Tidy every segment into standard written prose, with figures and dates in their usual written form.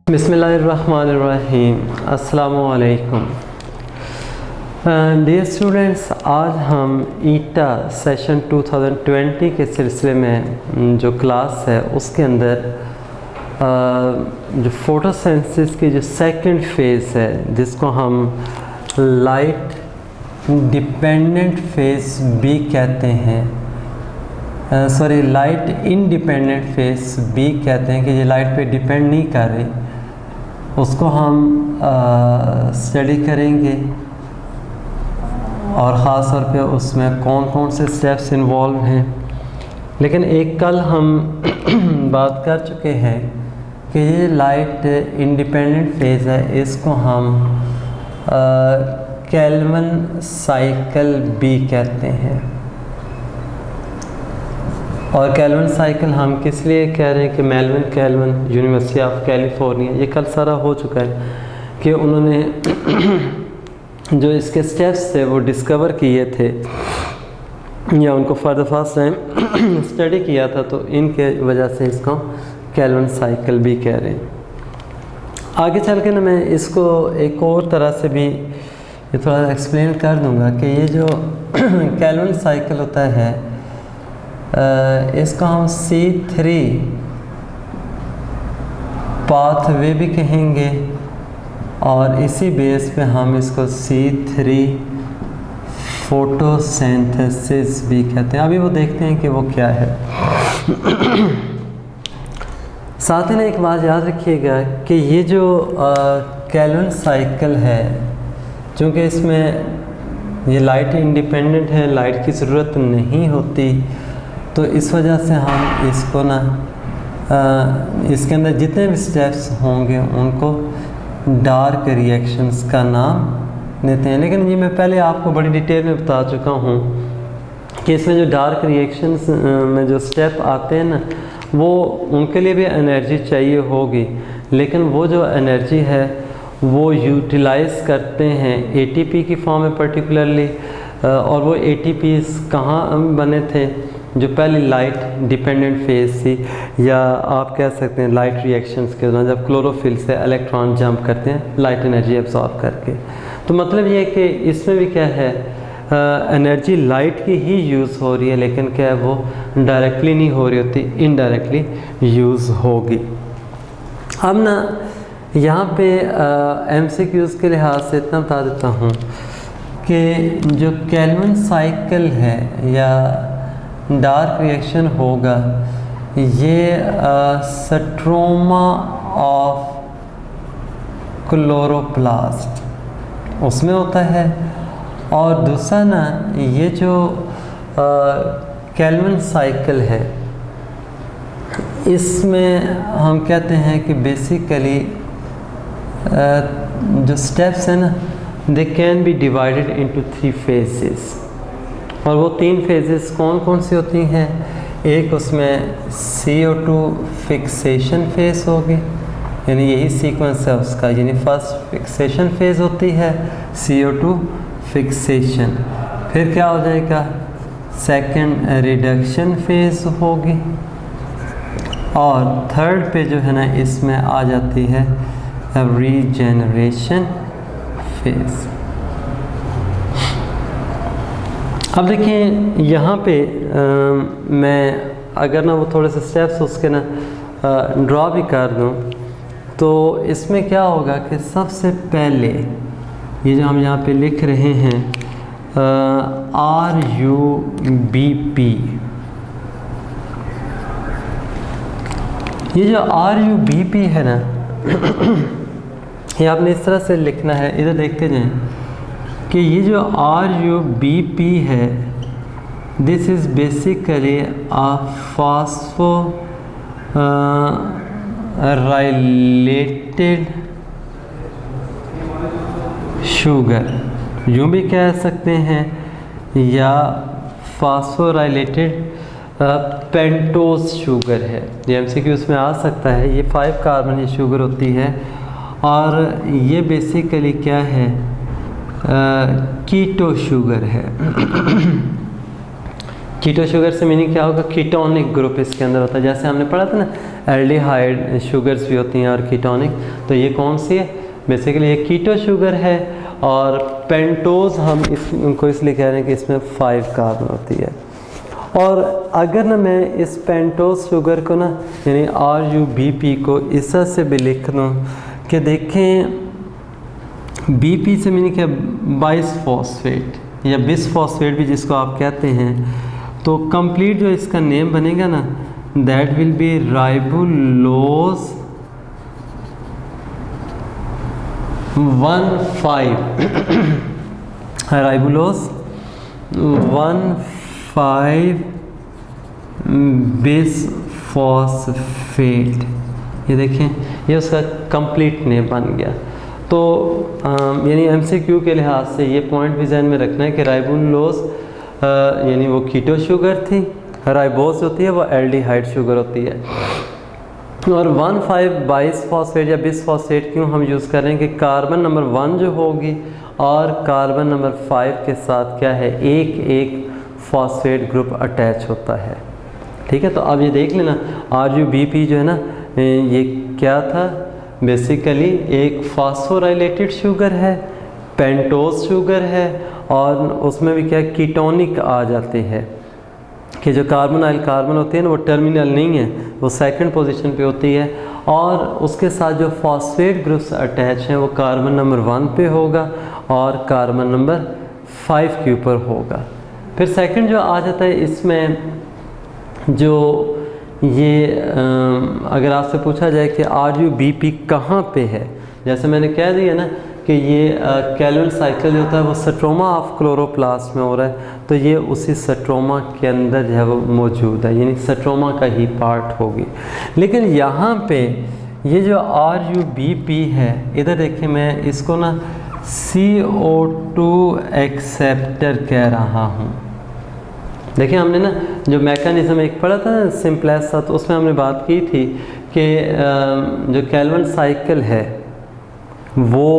बिस्मिल्लाहिर्रहमानिर्रहीम। अस्सलामु अलैकुम। डियर स्टूडेंट्स, आज हम ईटा सेशन 2020 के सिलसिले में जो क्लास है उसके अंदर जो फोटोसिंथेसिस की जो सेकंड फेज़ है जिसको हम लाइट डिपेंडेंट फेज़ भी कहते हैं, लाइट इंडिपेंडेंट फेज़ भी कहते हैं कि ये लाइट पे डिपेंड नहीं कर रही, उसको हम स्टडी करेंगे और ख़ास तौर पे उसमें कौन कौन से स्टेप्स इन्वॉल्व हैं। लेकिन एक कल हम बात कर चुके हैं कि ये लाइट इंडिपेंडेंट फेज़ है, इसको हम केल्विन साइकिल भी कहते हैं। और केल्विन साइकिल हम किस लिए कह रहे हैं कि Melvin kelvin university of California, ये कल सारा हो चुका है कि उन्होंने जो इसके स्टेप्स थे वो डिस्कवर किए थे या उनको for the first time study किया था, तो इनके वजह से इसको केल्विन साइकिल भी कह रहे हैं। आगे चल के ना मैं इसको एक और तरह से भी ये थोड़ा एक्सप्लेन कर दूंगा कि ये जो केल्विन साइकिल होता है इसको हम C3 पाथवे भी कहेंगे और इसी बेस पे हम इसको C3 फोटोसिंथेसिस भी कहते हैं। अभी वो देखते हैं कि वो क्या है। साथ ही ना एक बात याद रखिएगा कि ये जो केल्विन साइकिल है, चूँकि इसमें ये लाइट इंडिपेंडेंट है, लाइट की ज़रूरत नहीं होती, तो इस वजह से हम इसको ना इसके अंदर जितने भी स्टेप्स होंगे उनको डार्क रिएक्शंस का नाम देते हैं। लेकिन ये मैं पहले आपको बड़ी डिटेल में बता चुका हूँ कि इसमें जो डार्क रिएक्शंस में जो स्टेप आते हैं ना, वो उनके लिए भी एनर्जी चाहिए होगी, लेकिन वो जो एनर्जी है वो यूटिलाइज़ करते हैं ATP की फॉर्म में पर्टिकुलरली। और वो ATPs कहाँ बने थे? जो पहले लाइट डिपेंडेंट फेज़ थी, या आप कह सकते हैं लाइट रिएक्शंस के दौरान जब क्लोरोफिल से इलेक्ट्रॉन जंप करते हैं लाइट एनर्जी एब्जॉर्ब करके। तो मतलब ये है कि इसमें भी क्या है, एनर्जी लाइट की ही यूज़ हो रही है, लेकिन क्या है वो डायरेक्टली नहीं हो रही होती, इनडायरेक्टली यूज़ होगी। अब ना यहाँ पे MCQs के लिहाज से इतना बता देता हूँ कि जो केल्विन साइकिल है या डार्क रिएक्शन होगा, ये स्ट्रोमा ऑफ क्लोरोप्लास्ट उसमें होता है। और दूसरा ना ये जो केल्विन साइकिल है इसमें हम कहते हैं कि बेसिकली जो स्टेप्स हैं ना, they can be divided into 3 phases. और वो 3 फेजेस कौन कौन सी होती हैं? एक उसमें CO2 फिक्सेशन फेज़ होगी, यानी यही सीक्वेंस है उसका, यानी फर्स्ट फिक्सेशन फेज़ होती है CO2 फिक्सेशन, फिर क्या हो जाएगा, सेकंड रिडक्शन फेज़ होगी, और थर्ड पे जो है ना इसमें आ जाती है रीजेनरेशन फेज़। अब देखिए यहाँ पे मैं अगर ना वो थोड़े से स्टेप्स उसके ना ड्रॉ भी कर दूँ, तो इसमें क्या होगा कि सबसे पहले ये जो हम यहाँ पे लिख रहे हैं RUBP, ये जो RUBP है ना ये आपने इस तरह से लिखना है, इधर देखते जाएं कि ये जो RUBP है, this is basically a phosphorylated sugar, यूँ भी कह सकते हैं, या फॉस्फोराइलेटेड पेंटोज शुगर है। ये MCQs में आ सकता है। ये 5 कार्बन ये शुगर होती है और ये बेसिकली क्या है, कीटो शुगर है। कीटो शुगर से मीनिंग क्या होगा, कीटोनिक ग्रुप इसके अंदर होता है। जैसे हमने पढ़ा था ना, एल्डिहाइड शुगर्स भी होती हैं और कीटोनिक, तो ये कौन सी है, बेसिकली ये कीटो शुगर है। और पेंटोज हम इनको इसलिए कह रहे हैं कि इसमें 5 कार्बन होती है। और अगर ना मैं इस पेंटोज शुगर को ना यानी RUBP को इस तरह से भी लिख दूँ कि देखें, BP से मीनिंग क्या, बाइसफॉस्फेट या बिसफॉस्फेट भी जिसको आप कहते हैं, तो कंप्लीट जो इसका नेम बनेगा ना, that will be ribulose 1,5 ribulose 1,5 bisphosphate. ये देखें, ये उसका कंप्लीट नेम बन गया। तो यानी MCQ के लिहाज से ये पॉइंट भी जहन में रखना है कि राइबुलोज यानी वो कीटो शुगर थी, राइबोज होती है वो एल्डिहाइड शुगर होती है। और 1,5 बाइसफॉस्फेट या बिसफॉस्फेट क्यों हम यूज़ कर रहे हैं कि कार्बन नंबर 1 जो होगी और कार्बन नंबर 5 के साथ क्या है, एक फॉस्फेट ग्रुप अटैच होता है। ठीक है, तो अब ये देख लेना RUBP जो है ना, ये क्या था, बेसिकली एक फॉस्फोराइलेटेड शुगर है, पेंटोज शुगर है, और उसमें भी क्या कीटोनिक आ जाते हैं कि जो कार्बोनाइल कार्बन होती है ना वो टर्मिनल नहीं है, वो सेकंड पोजीशन पे होती है। और उसके साथ जो फॉस्फेट ग्रुप्स अटैच हैं वो कार्बन नंबर 1 पे होगा और कार्बन नंबर 5 के ऊपर होगा। फिर सेकंड जो आ जाता है इसमें, जो ये अगर आपसे पूछा जाए कि RUBP कहाँ पे है, जैसे मैंने कह दिया ना कि ये कैल्विन साइकिल जो होता है वो स्ट्रोमा ऑफ क्लोरोप्लास्ट में हो रहा है, तो ये उसी स्ट्रोमा के अंदर जो है वो मौजूद है, यानी स्ट्रोमा का ही पार्ट होगी। लेकिन यहाँ पे ये जो RUBP है, इधर देखिए मैं इसको ना CO2 एक्सेप्टर कह रहा हूँ। देखिए हमने ना जो मैकेनिज़्म एक पढ़ा था सिंपलेक्स था, तो उसमें हमने बात की थी कि जो कैल्विन साइकिल है वो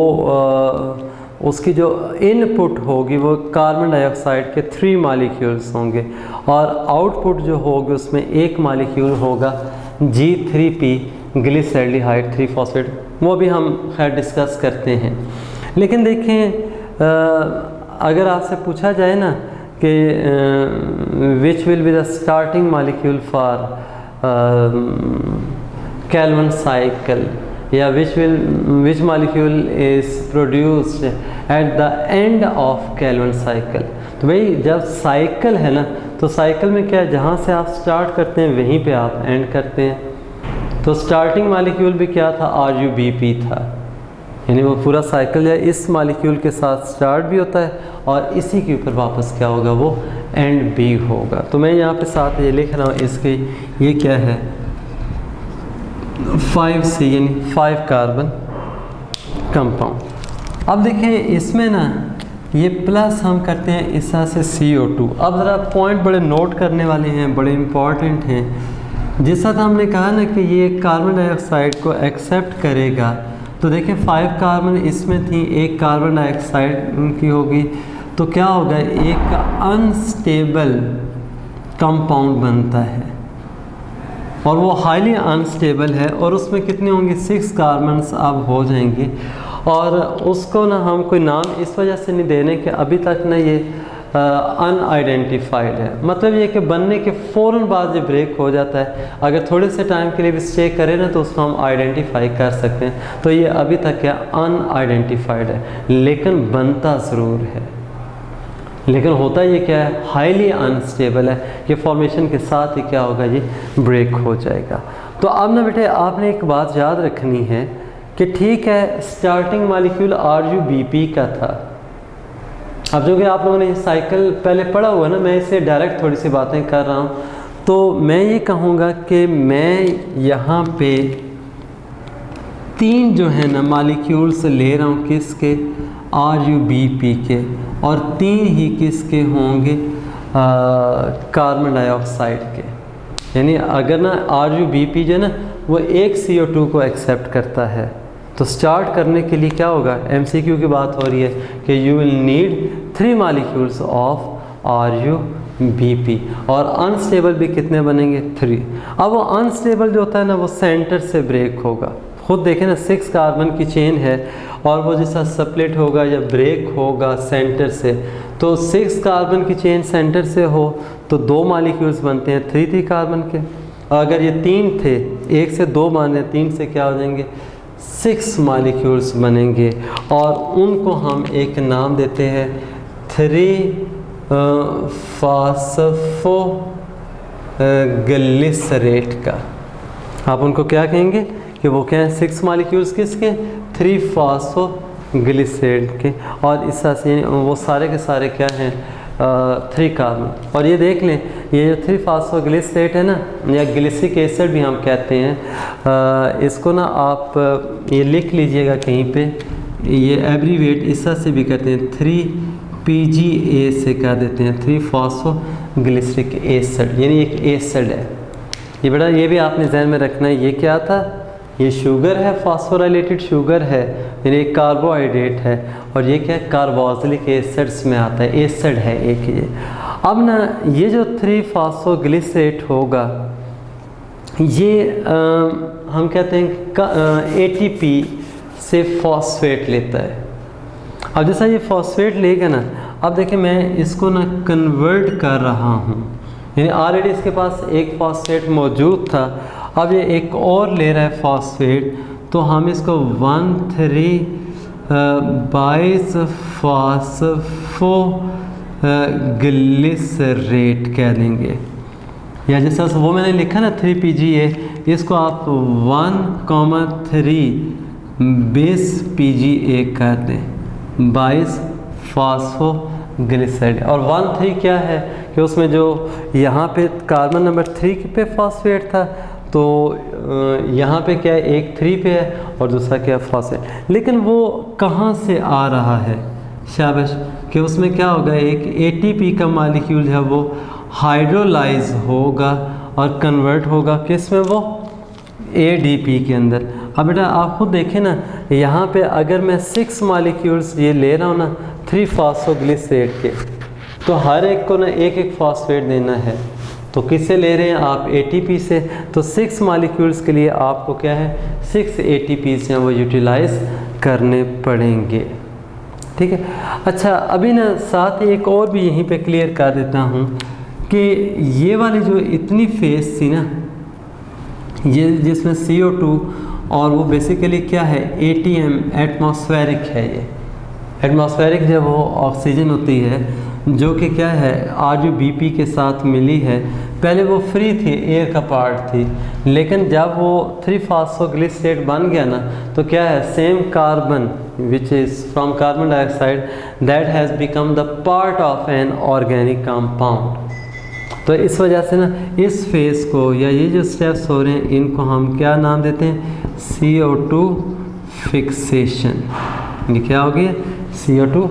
उसकी जो इनपुट होगी वो कार्बन डाइऑक्साइड के 3 मॉलिक्यूल्स होंगे और आउटपुट जो होगी उसमें एक मॉलिक्यूल होगा G3P ग्लिसरॉल्डिहाइड 3 फॉस्फेट, वो भी हम खैर डिस्कस करते हैं। लेकिन देखें अगर आपसे पूछा जाए ना कि which will be the starting molecule for Calvin cycle या which molecule is produced at the end of Calvin cycle, तो भाई जब साइकिल है ना तो साइकिल में क्या है, जहाँ से आप स्टार्ट करते हैं वहीं पे आप एंड करते हैं। तो स्टार्टिंग मॉलिक्यूल भी क्या था, RUBP था, यानी वो पूरा साइकिल है इस मॉलिक्यूल के साथ स्टार्ट भी होता है और इसी के ऊपर वापस क्या होगा, वो एंड भी होगा। तो मैं यहाँ पे साथ ये लिख रहा हूँ इसके, ये क्या है 5C यानी 5 कार्बन कंपाउंड। अब देखिए इसमें ना ये प्लस हम करते हैं इस तरह से CO2। अब ज़रा पॉइंट बड़े नोट करने वाले हैं, बड़े इम्पॉर्टेंट हैं। जिस तरह हमने कहा ना कि ये कार्बन डाइऑक्साइड को एक्सेप्ट करेगा, तो देखिए 5 कार्बन इसमें थी, एक कार्बन डाइऑक्साइड की होगी, तो क्या होगा, एक अनस्टेबल कंपाउंड बनता है और वो हाईली अनस्टेबल है और उसमें कितने होंगे, 6 कार्बन्स अब हो जाएंगे। और उसको ना हम कोई नाम इस वजह से नहीं देने कि अभी तक ना ये अनआइडेंटिफाइड है, मतलब ये कि बनने के फ़ौरन बाद ये ब्रेक हो जाता है। अगर थोड़े से टाइम के लिए भी स्टे करें ना तो उसको हम आइडेंटिफाई कर सकते हैं। तो ये अभी तक क्या अनआइडेंटिफाइड है, लेकिन बनता ज़रूर है। लेकिन होता ये क्या है, हाईली अनस्टेबल है, ये फॉर्मेशन के साथ ही क्या होगा, ये ब्रेक हो जाएगा। तो अब ना बेटे आपने एक बात याद रखनी है कि ठीक है स्टार्टिंग मॉलिक्यूल RUBP का था। अब जो कि आप लोगों ने ये साइकिल पहले पढ़ा हुआ ना, मैं इससे डायरेक्ट थोड़ी सी बातें कर रहा हूँ। तो मैं ये कहूँगा कि मैं यहाँ पे 3 जो है ना मॉलिक्यूल्स ले रहा हूँ, किसके, RUBP के, और 3 ही किसके होंगे, कार्बन डाइऑक्साइड के। यानी अगर ना RUBP जो है ना वो एक CO2 को एक्सेप्ट करता है, तो स्टार्ट करने के लिए क्या होगा, MCQ की बात हो रही है कि you will need 3 molecules of RuBP, और अनस्टेबल भी कितने बनेंगे, 3। अब वो अनस्टेबल जो होता है ना वो सेंटर से ब्रेक होगा। खुद देखें ना 6 कार्बन की चेन है और वो जैसा स्प्लिट होगा या ब्रेक होगा सेंटर से, तो 6 कार्बन की चेन सेंटर से हो तो 2 मॉलिक्यूल्स बनते हैं 3 कार्बन के। अगर ये 3 थे, 1 से 2 माने, 3 से क्या हो जाएंगे, 6 मॉलिक्यूल्स बनेंगे, और उनको हम एक नाम देते हैं 3-फॉस्फोग्लिसरेट का। आप उनको क्या कहेंगे कि वो क्या है, 6 मॉलिक्यूल्स किसके, 3-फॉस्फोग्लिसरेट के, और इस तरह से वो सारे के सारे क्या हैं, 3 कार्बन। और ये देख लें, ये जो 3-फॉस्फोग्लिसरेट है ना, या ग्लिसरिक एसिड भी हम कहते हैं, इसको ना आप ये लिख लीजिएगा कहीं पे, ये एब्रीवेट इस तरह से भी करते हैं, 3PGA से क्या देते हैं, 3-फॉस्फोग्लिसरिक एसिड, यानी एक एसिड है ये। बेटा ये भी आपने जहन में रखना है, ये क्या था, ये शुगर है, फॉस्फोराइलेटेड शुगर है, यानी एक कार्बोहाइड्रेट है, और ये क्या है, कार्बोक्सिलिक एसिड्स में आता है, एसिड है एक ये। अब ना ये जो 3-फॉस्फोग्लिसरेट होगा, ये हम कहते हैं ATP से फॉस्फेट लेता है। अब जैसा ये फॉस्फेट लेगा ना, अब देखिए मैं इसको ना कन्वर्ट कर रहा हूँ, यानी ऑलरेडी इसके पास एक फॉस्फेट मौजूद था, अब ये एक और ले रहा है फॉस्फेट, तो हम इसको 1,3-बाइस-फॉस्फोग्लिसरेट कह देंगे, या जैसा वो मैंने लिखा ना 3PGA, इसको आप 1,3-bis-PGA कर दें, 22-फॉस्फोग्लिसरेट। और 1,3 क्या है कि उसमें जो यहाँ पे कार्बन नंबर 3 पे फॉस्फेट था, तो यहाँ पे क्या है, एक 3 पे है और दूसरा क्या है, फॉस्फेट। लेकिन वो कहाँ से आ रहा है, शाबाश, कि उसमें क्या होगा, एक ATP का मॉलिक्यूल है वो हाइड्रोलाइज होगा और कन्वर्ट होगा किस में, वो ADP के अंदर। अब बेटा आप खुद देखें ना, यहाँ पे अगर मैं 6 मॉलिक्यूल्स ये ले रहा हूँ ना 3-फॉस्फोग्लिसरेट के, तो हर एक को ना एक एक फॉस्फेट देना है, तो किससे ले रहे हैं आप, ATP से। तो 6 मॉलिक्यूल्स के लिए आपको क्या है, 6 ATPs हैं वो यूटिलाइज करने पड़ेंगे, ठीक है। अच्छा अभी ना साथ ही एक और भी यहीं पे क्लियर कर देता हूँ कि ये वाली जो इतनी फेस थी ना, ये जिसमें CO2 और वो बेसिकली क्या है, ATM, एटमॉस्फेरिक है। ये एटमॉस्फेरिक जब वो ऑक्सीजन होती है जो कि क्या है RuBP के साथ मिली है, पहले वो फ्री थी, एयर का पार्ट थी, लेकिन जब वो 3-फॉस्फोग्लिसरेट बन गया ना, तो क्या है, same carbon which is from carbon dioxide that has become the part of an organic compound. तो इस वजह से ना इस फेज़ को या ये जो स्टेप्स हो रहे हैं इनको हम क्या नाम देते हैं, CO2 फिक्सेशन। ये क्या हो गया, CO2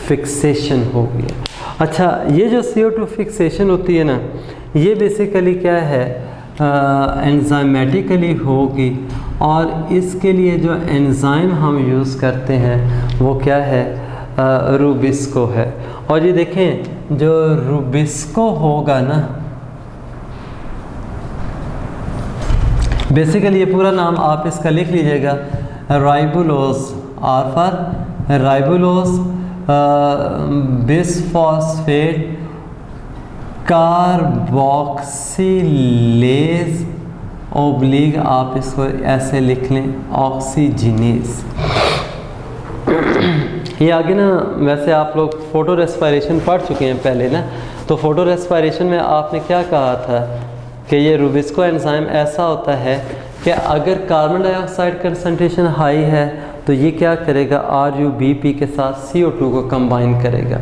फिक्सेशन हो गया। अच्छा ये जो CO2 फिक्सेशन होती है ना, ये बेसिकली क्या है, एंजाइमेटिकली होगी, और इसके लिए जो एंजाइम हम यूज़ करते हैं वो क्या है, रूबिस्को है। और ये देखें जो रूबिस्को होगा ना, बेसिकली ये पूरा नाम आप इसका लिख लीजिएगा, ribulose, R for ribulose bisphosphate carboxylase ओब्लिग, आप इसको ऐसे लिख लें, ऑक्सीजिनेज। ये आगे ना वैसे आप लोग फ़ोटो रेस्पिरेशन पढ़ चुके हैं पहले ना, तो फ़ोटो रेस्पिरेशन में आपने क्या कहा था कि ये रूबिस्को एंजाइम ऐसा होता है कि अगर कार्बन डाइऑक्साइड कंसंट्रेशन हाई है तो ये क्या करेगा, RuBP के साथ CO2 को कंबाइन करेगा।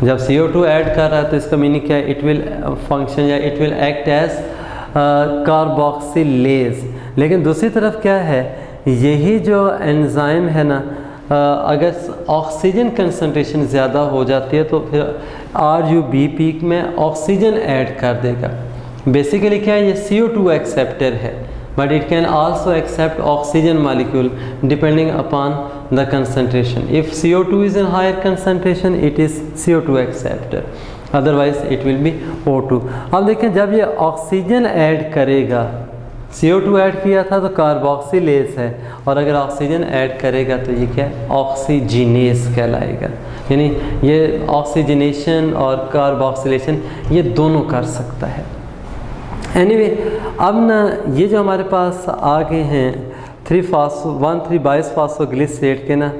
जब CO2 ऐड कर रहा है तो इसका मीनिंग क्या है, इट विल फंक्शन या it will act as carboxylase. लेकिन दूसरी तरफ क्या है, यही जो एंजाइम है ना, अगर ऑक्सीजन कंसंट्रेशन ज़्यादा हो जाती है तो फिर RuBP में ऑक्सीजन ऐड कर देगा। बेसिकली क्या है, ये CO2 एक्सेप्टर है, but it can also accept oxygen molecule depending upon the concentration. If CO2 is in higher concentration, it is CO2 acceptor, otherwise it will be O2. अब देखें जब ये ऑक्सीजन ऐड करेगा, CO2 add किया था तो carboxylase है, और अगर ऑक्सीजन ऐड करेगा तो ये क्या है, ऑक्सीजिनेस कहलाएगा। यानी ये ऑक्सीजनेशन और कार्बोक्सिलेशन ये दोनों कर सकता है। एनीवे अब ना ये जो हमारे पास आगे हैं 1,3-बाइसफॉस्फोग्लिसरेट के ना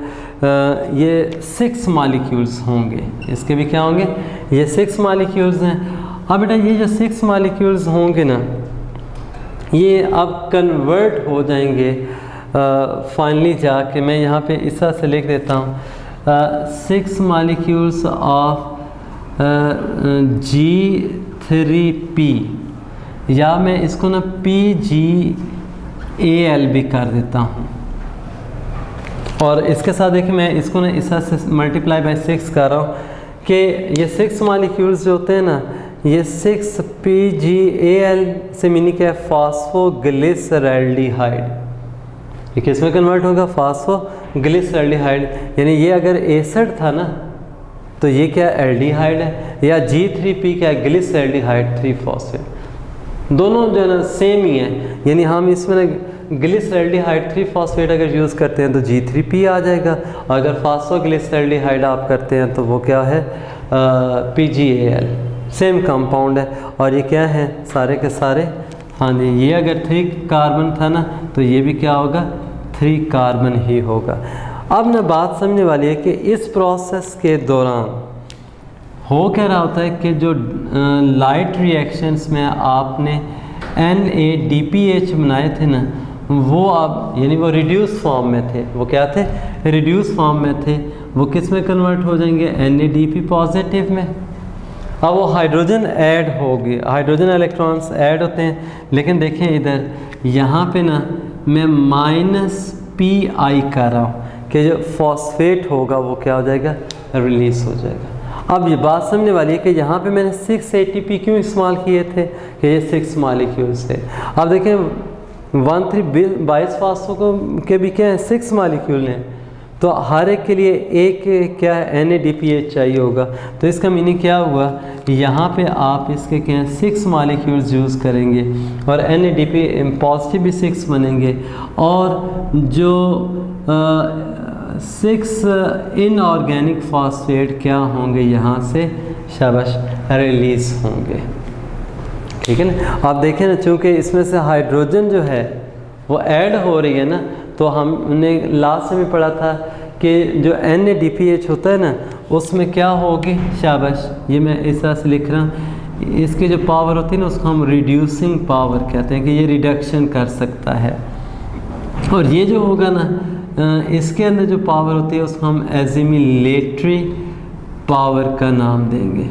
ये 6 मॉलिक्यूल्स होंगे, इसके भी क्या होंगे, ये 6 मॉलिक्यूल्स हैं। अब बेटा ये जो 6 मॉलिक्यूल्स होंगे ना ये अब कन्वर्ट हो जाएंगे फाइनली जाके, मैं यहाँ पे इस तरह से लिख देता हूँ 6 मॉलिक्यूल्स ऑफ G3P, या मैं इसको ना PgAl भी कर देता हूँ, और इसके साथ देखिए मैं इसको ना इस तरह से मल्टीप्लाई बाय 6 कर रहा हूँ कि ये 6 मॉलिक्यूल्स जो होते हैं ना, ये 6 PgAl से मीनिंग क्या है, फॉस्फोग्लिसरैल्डिहाइड। ये किस में कन्वर्ट होगा, फॉस्फोग्लिसरैल्डिहाइड। यानी ये अगर एसिड था ना तो ये क्या एल्डिहाइड है, या G3P क्या है, ग्लिसरैल्डिहाइड 3-फॉस्फेट, दोनों जो है ना सेम ही है। यानी हम इसमें ना ग्लिसरैल्डिहाइड 3-फॉस्फेट अगर यूज़ करते हैं तो G3P आ जाएगा, और अगर फॉस्फोग्लिसरैल्डिहाइड आप करते हैं तो वो क्या है, PgAl, सेम कंपाउंड है। और ये क्या है, सारे के सारे, हाँ जी, ये अगर 3 कार्बन था ना तो ये भी क्या होगा, 3 कार्बन ही होगा। अब ना बात समझने वाली है कि इस प्रोसेस के दौरान हो क्या रहा होता है कि जो लाइट रिएक्शंस में आपने NADPH बनाए थे ना, वो अब यानी वो रिड्यूस फॉर्म में थे, वो क्या थे, रिड्यूस फॉर्म में थे, वो किस में कन्वर्ट हो जाएंगे, NADP पॉजिटिव में। अब वो हाइड्रोजन ऐड होगी, हाइड्रोजन इलेक्ट्रॉन्स ऐड होते हैं, लेकिन देखें इधर यहाँ पे ना मैं -PI कर रहा हूँ कि जो फॉस्फेट होगा वो क्या हो जाएगा, रिलीज़ हो जाएगा। अब ये बात समझने वाली है कि यहाँ पे मैंने 6 ATP क्यों इस्तेमाल किए थे कि ये 6 मॉलिक्यूल्स थे। अब देखें 1,3-बाइसफॉस्फो के भी क्या है, 6 मॉलिक्यूल हैं, तो हर एक के लिए एक क्या है, NADPH चाहिए होगा। तो इसका मीनिंग क्या हुआ, यहाँ पे आप इसके क्या है 6 मॉलिक्यूल्स यूज़ करेंगे, और NADP पॉजिटिव भी 6 बनेंगे, और जो 6 इनऑर्गेनिक फॉस्फेट क्या होंगे, यहाँ से शाबाश रिलीज़ होंगे। ठीक है ना। आप देखें ना, चूँकि इसमें से हाइड्रोजन जो है वो ऐड हो रही है ना, तो हमने लास्ट में पढ़ा था कि जो NADPH होता है ना उसमें क्या होगी, शाबाश, ये मैं इस तरह से लिख रहा हूँ, इसकी जो पावर होती है ना उसको हम रिड्यूसिंग पावर कहते हैं कि ये रिडक्शन कर सकता है। और ये जो होगा ना इसके अंदर जो पावर होती है उसको हम एजिमिलेटरी पावर का नाम देंगे।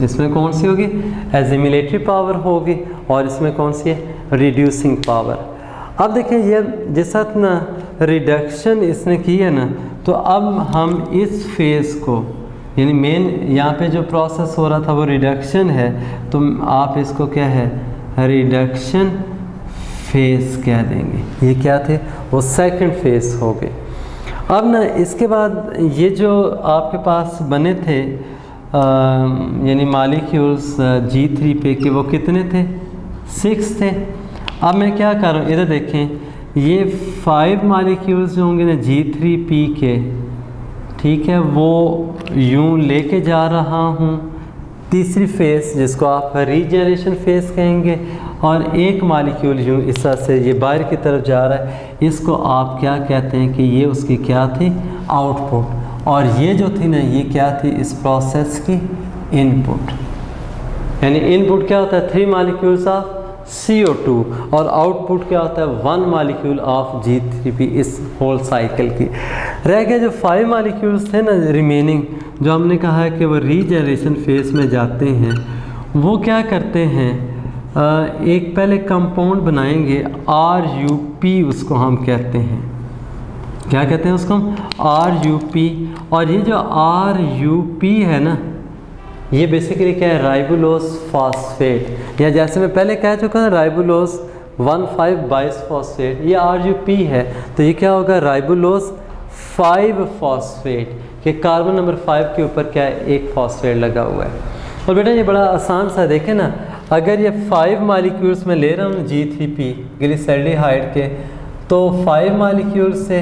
इसमें कौन सी होगी, एजिमिलेटरी पावर होगी, और इसमें कौन सी है, रिड्यूसिंग पावर। अब देखें ये जिस साथ ना रिडक्शन इसने की है ना, तो अब हम इस फेज़ को, यानी मेन यहाँ पे जो प्रोसेस हो रहा था वो रिडक्शन है, तो आप इसको क्या है, रिडक्शन फेज़ कह देंगे। ये क्या थे, वो सेकंड फेज़ हो गए। अब ना इसके बाद ये जो आपके पास बने थे यानी मॉलिक्यूल्स G3P के, वो कितने थे, 6 थे। अब मैं क्या कर रहा हूँ, इधर देखें, ये 5 मॉलिक्यूल्स जो होंगे ना G3P के, ठीक है, वो यूँ लेके जा रहा हूँ तीसरी फेज़ जिसको आप रीजनरेशन फेज़ कहेंगे, और एक मॉलिक्यूल यूँ इस तरह से ये बाहर की तरफ जा रहा है, इसको आप क्या कहते हैं कि ये उसकी क्या थी, आउटपुट, और ये जो थी ना ये क्या थी, इस प्रोसेस की इनपुट। यानी इनपुट क्या होता है, 3 मॉलिक्यूल्स ऑफ CO2, और आउटपुट क्या होता है, 1 मॉलिक्यूल ऑफ G3P इस होल साइकिल की। रह गए जो 5 मॉलिक्यूल्स थे ना रिमेनिंग, जो हमने कहा है कि वो रीजनरेशन फेज़ में जाते हैं, वो क्या करते हैं, एक पहले कंपाउंड बनाएंगे RUP, उसको हम कहते हैं, क्या कहते हैं उसको हम, RUP। और ये जो RUP है ना, ये बेसिकली क्या है, राइबुलोस फॉस्फेट, या जैसे मैं पहले कह चुका हूँ राइबुलोस 1,5 बाइसफॉस्फेट, ये RUP है, तो ये क्या होगा, राइबोलोज 5 फॉस्फेट के कार्बन नंबर 5 के ऊपर क्या है, एक फॉस्फेट लगा हुआ है। और बेटा ये बड़ा आसान सा देखें ना, अगर ये 5 मालिक्यूल्स में ले रहा हूँ G3P ग्लिसरॉल्डिहाइड के, तो 5 मालिक्यूल्स से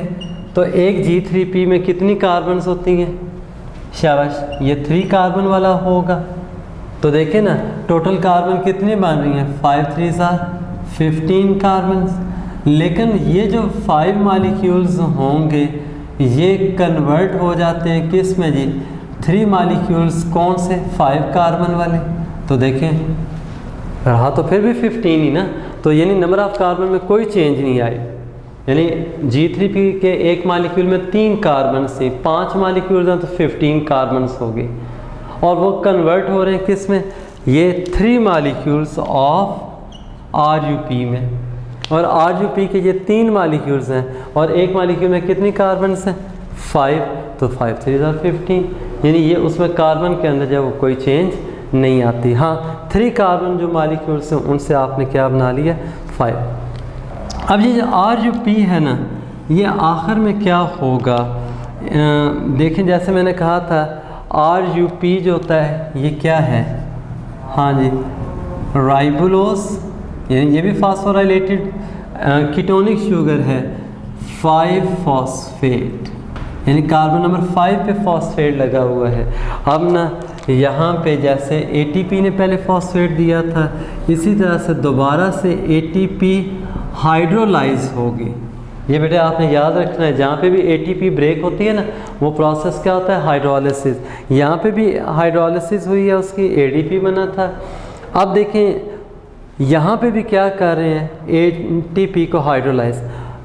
तो एक G3P में कितनी कार्बन्स होती हैं, शाबाश, ये 3 कार्बन वाला होगा। तो देखें ना टोटल कार्बन कितने बन रही हैं, 5 3 15 कार्बन। लेकिन ये जो 5 मालिक्यूल्स होंगे ये कन्वर्ट हो जाते हैं किस में जी, 3 मालिक्यूल्स, कौन से, 5 कार्बन वाले। तो देखें रहा तो फिर भी 15 ही ना, तो यानी नंबर ऑफ कार्बन में कोई चेंज नहीं आई, यानी G3P के एक मालिक्यूल में 3 कार्बन से 5 मालिक्यूल्स हैं तो 15 कार्बन्स हो गए, और वो कन्वर्ट हो रहे हैं किस में, ये 3 मालिक्यूल्स ऑफ RUP में, और RUP के ये 3 मालिक्यूल्स हैं और एक मालिक्यूल में कितनी कार्बन्स हैं, 5, तो 5 3 15, यानी ये उसमें कार्बन के अंदर जो वो कोई चेंज नहीं आती। हाँ 3 कार्बन जो मालिक्यूल्स हैं उनसे आपने क्या बना लिया, 5। अब ये जो RUP है ना, ये आखिर में क्या होगा, देखें जैसे मैंने कहा था RUP जो होता है ये क्या है, हाँ जी, राइबोलोज, यानी ये भी फास्फोराइलेटेड कीटोनिक शुगर है, 5 फॉस्फेट, यानी कार्बन नंबर 5 पे फॉस्फेट लगा हुआ है। अब ना यहाँ पे जैसे ATP ने पहले फॉस्फेट दिया था, इसी तरह से दोबारा से ATP हाइड्रोलाइज होगी। ये बेटे आपने याद रखना है, जहाँ पे भी ATP ब्रेक होती है ना, वो प्रोसेस क्या होता है, हाइड्रोलिसिस। यहाँ पे भी हाइड्रोलिसिस हुई है, उसकी ADP बना था। अब देखें यहाँ पे भी क्या कर रहे हैं, ATP को हाइड्रोलाइज,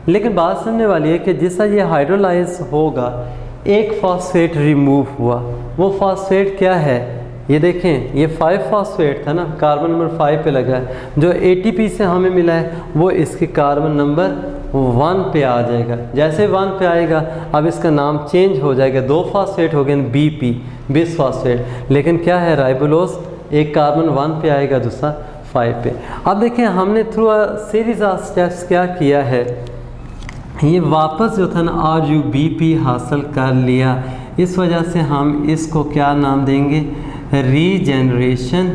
लेकिन बात सुनने वाली है कि जैसा ये हाइड्रोलाइज होगा एक फॉस्फेट रिमूव हुआ, वो फॉस्फेट क्या है, ये देखें ये 5 फॉस्फेट था ना, कार्बन नंबर 5 पे लगा है, जो ATP से हमें मिला है वो इसके कार्बन नंबर 1 पे आ जाएगा। जैसे 1 पे आएगा अब इसका नाम चेंज हो जाएगा, 2 फॉस्फेट हो गए BP, बिस फॉस्फेट, लेकिन क्या है राइबोलोज, एक कार्बन 1 पे आएगा दूसरा 5 पे। अब देखें हमने through a series of steps क्या किया है, ये वापस जो था ना RUBP हासिल कर लिया, इस वजह से हम इसको क्या नाम देंगे, रीजनरेशन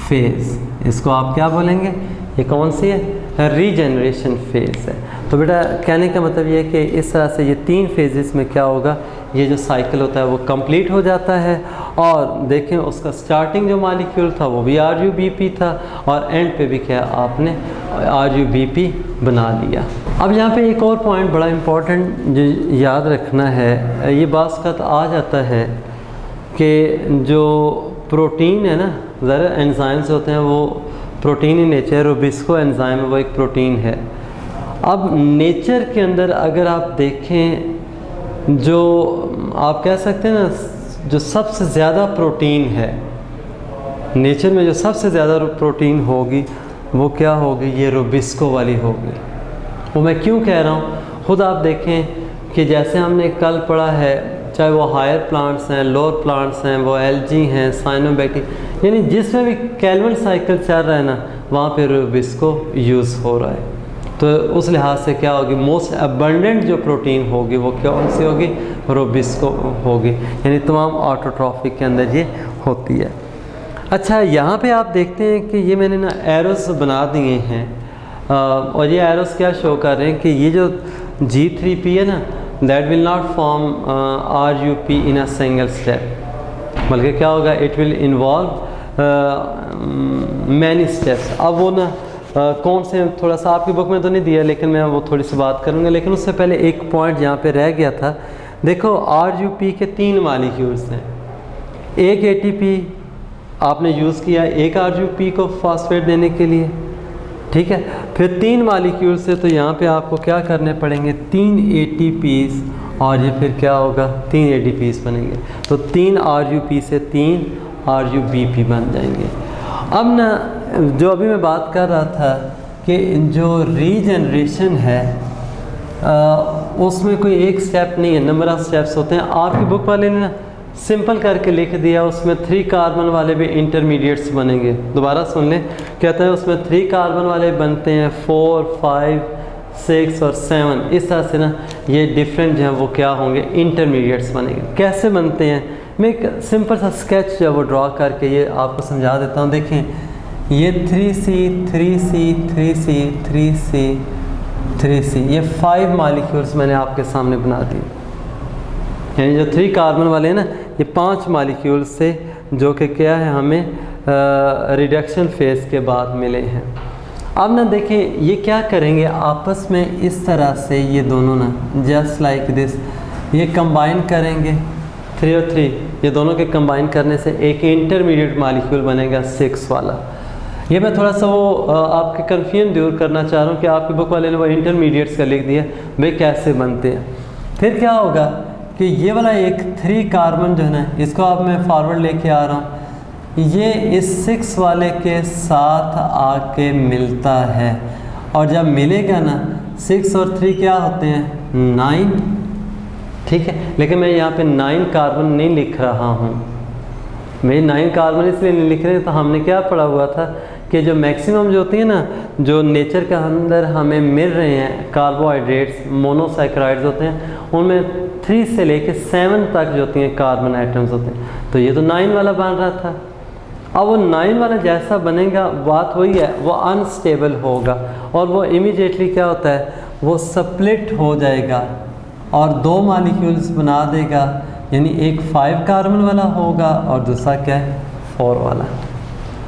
फेज़। इसको आप क्या बोलेंगे, ये कौन सी है, रीजनरेशन फेज़ है। तो बेटा कहने का मतलब ये है कि इस तरह से ये 3 फेजेस में क्या होगा, ये जो साइकिल होता है वो कंप्लीट हो जाता है। और देखें उसका स्टार्टिंग जो मालिक्यूल था वो भी RUBP था, और एंड पे भी क्या आपने RUBP बना लिया। अब यहाँ पे एक और पॉइंट बड़ा इम्पोर्टेंट जो याद रखना है, ये बात का आ जाता है कि जो प्रोटीन है ना, ज़रा एंजाइम्स होते हैं वो protein in nature, Rubisco enzyme वो एक प्रोटीन है। अब नेचर के अंदर अगर आप देखें, जो आप कह सकते हैं ना, जो सबसे ज़्यादा प्रोटीन है नेचर में, जो सबसे ज़्यादा प्रोटीन होगी वो क्या होगी, ये रुबिस्को वाली होगी। वो मैं क्यों कह रहा हूँ, ख़ुद आप देखें कि जैसे हमने कल पढ़ा है, चाहे वो हायर प्लांट्स हैं, लोअर प्लांट्स हैं, वो एल्गी हैं, साइनोबैक्टीरिया, यानी जिसमें भी कैल्विन साइकिल चल रहा है ना, वहाँ पे रुबिस्को यूज़ हो रहा है। तो उस लिहाज से क्या होगी, मोस्ट अबंडेंट जो प्रोटीन होगी वो कौन सी होगी, रुबिस्को होगी, यानी तमाम ऑटोट्रॉफिक के अंदर ये होती है। अच्छा यहाँ पे आप देखते हैं कि ये मैंने ना एरोस बना दिए हैं, और ये एरोस क्या शो कर रहे हैं कि ये जो G3P है ना, that will not form RUP in a single step, बल्कि क्या होगा, it will involve many steps. अब वो ना कौन से, थोड़ा सा आपकी बुक में तो नहीं दिया, लेकिन मैं वो थोड़ी सी बात करूँगा। लेकिन उससे पहले एक पॉइंट यहाँ पे रह गया था, देखो RUP के 3 मालिक्यूल्स हैं, एक ATP आपने यूज़ किया एक RUP को फॉस्फेट देने के लिए, ठीक है, फिर 3 मालिक्यूल से, तो यहाँ पे आपको क्या करने पड़ेंगे, 3 ATPs, और ये फिर क्या होगा, 3 ADPs बनेंगे, तो 3 RUP से 3 RUBP बन जाएंगे। अब ना जो अभी मैं बात कर रहा था कि जो रीजनरेशन है उसमें कोई एक स्टेप नहीं है, नंबर ऑफ़ स्टेप्स होते हैं। आपकी बुक वाले ने ना सिंपल करके लिख दिया, उसमें 3 कार्बन वाले भी इंटरमीडिएट्स बनेंगे। दोबारा सुन लें, कहता है उसमें 3 कार्बन वाले बनते हैं 4, 5, 6 और 7। इस तरह से ना ये डिफरेंट जो है वो क्या होंगे, इंटरमीडिएट्स बनेंगे। कैसे बनते हैं, मैं एक सिंपल सा स्केच जो है वो ड्रॉ करके ये आपको समझा देता हूँ। देखें, ये 3C 3C 3C 3C 3C, ये 5 मॉलिक्यूल्स मैंने आपके सामने बना दिए। यानी जो 3 कार्बन वाले हैं ना, ये 5 मॉलिक्यूल्स से जो कि क्या है हमें रिडक्शन फेज़ के बाद मिले हैं। अब ना देखें ये क्या करेंगे, आपस में इस तरह से ये दोनों ना जस्ट लाइक दिस ये कंबाइन करेंगे 3 और 3, ये दोनों के कंबाइन करने से एक इंटरमीडिएट मॉलिक्यूल बनेगा 6 वाला। ये मैं थोड़ा सा वो आपके कन्फ्यूजन दूर करना चाह रहा हूँ कि आपकी बुक वाले ने वो इंटरमीडिएट्स का लिख दिया, वे कैसे बनते हैं। फिर क्या होगा कि ये वाला एक 3 कार्बन जो है ना, इसको अब मैं फॉरवर्ड लेके आ रहा हूँ, ये इस 6 वाले के साथ आके मिलता है, और जब मिलेगा ना 6 और 3 क्या होते हैं 9, ठीक है। लेकिन मैं यहाँ पे 9 कार्बन नहीं लिख रहा हूँ, मैं 9 कार्बन इसलिए नहीं लिख रहे, तो हमने क्या पढ़ा हुआ था कि जो मैक्सिमम जो होती है ना, जो नेचर के अंदर हमें मिल रहे हैं कार्बोहाइड्रेट्स, मोनोसैकेराइड्स होते हैं, उनमें 3 से लेके 7 तक जो होती हैं कार्बन आइटम्स होते हैं। तो ये तो 9 वाला बन रहा था। अब वो 9 वाला जैसा बनेगा, बात वही है, वो अनस्टेबल होगा और वो इमीडिएटली क्या होता है, वो स्प्लिट हो जाएगा और 2 मॉलिक्यूल्स बना देगा। यानी एक 5 कार्बन वाला होगा और दूसरा क्या है 4 वाला।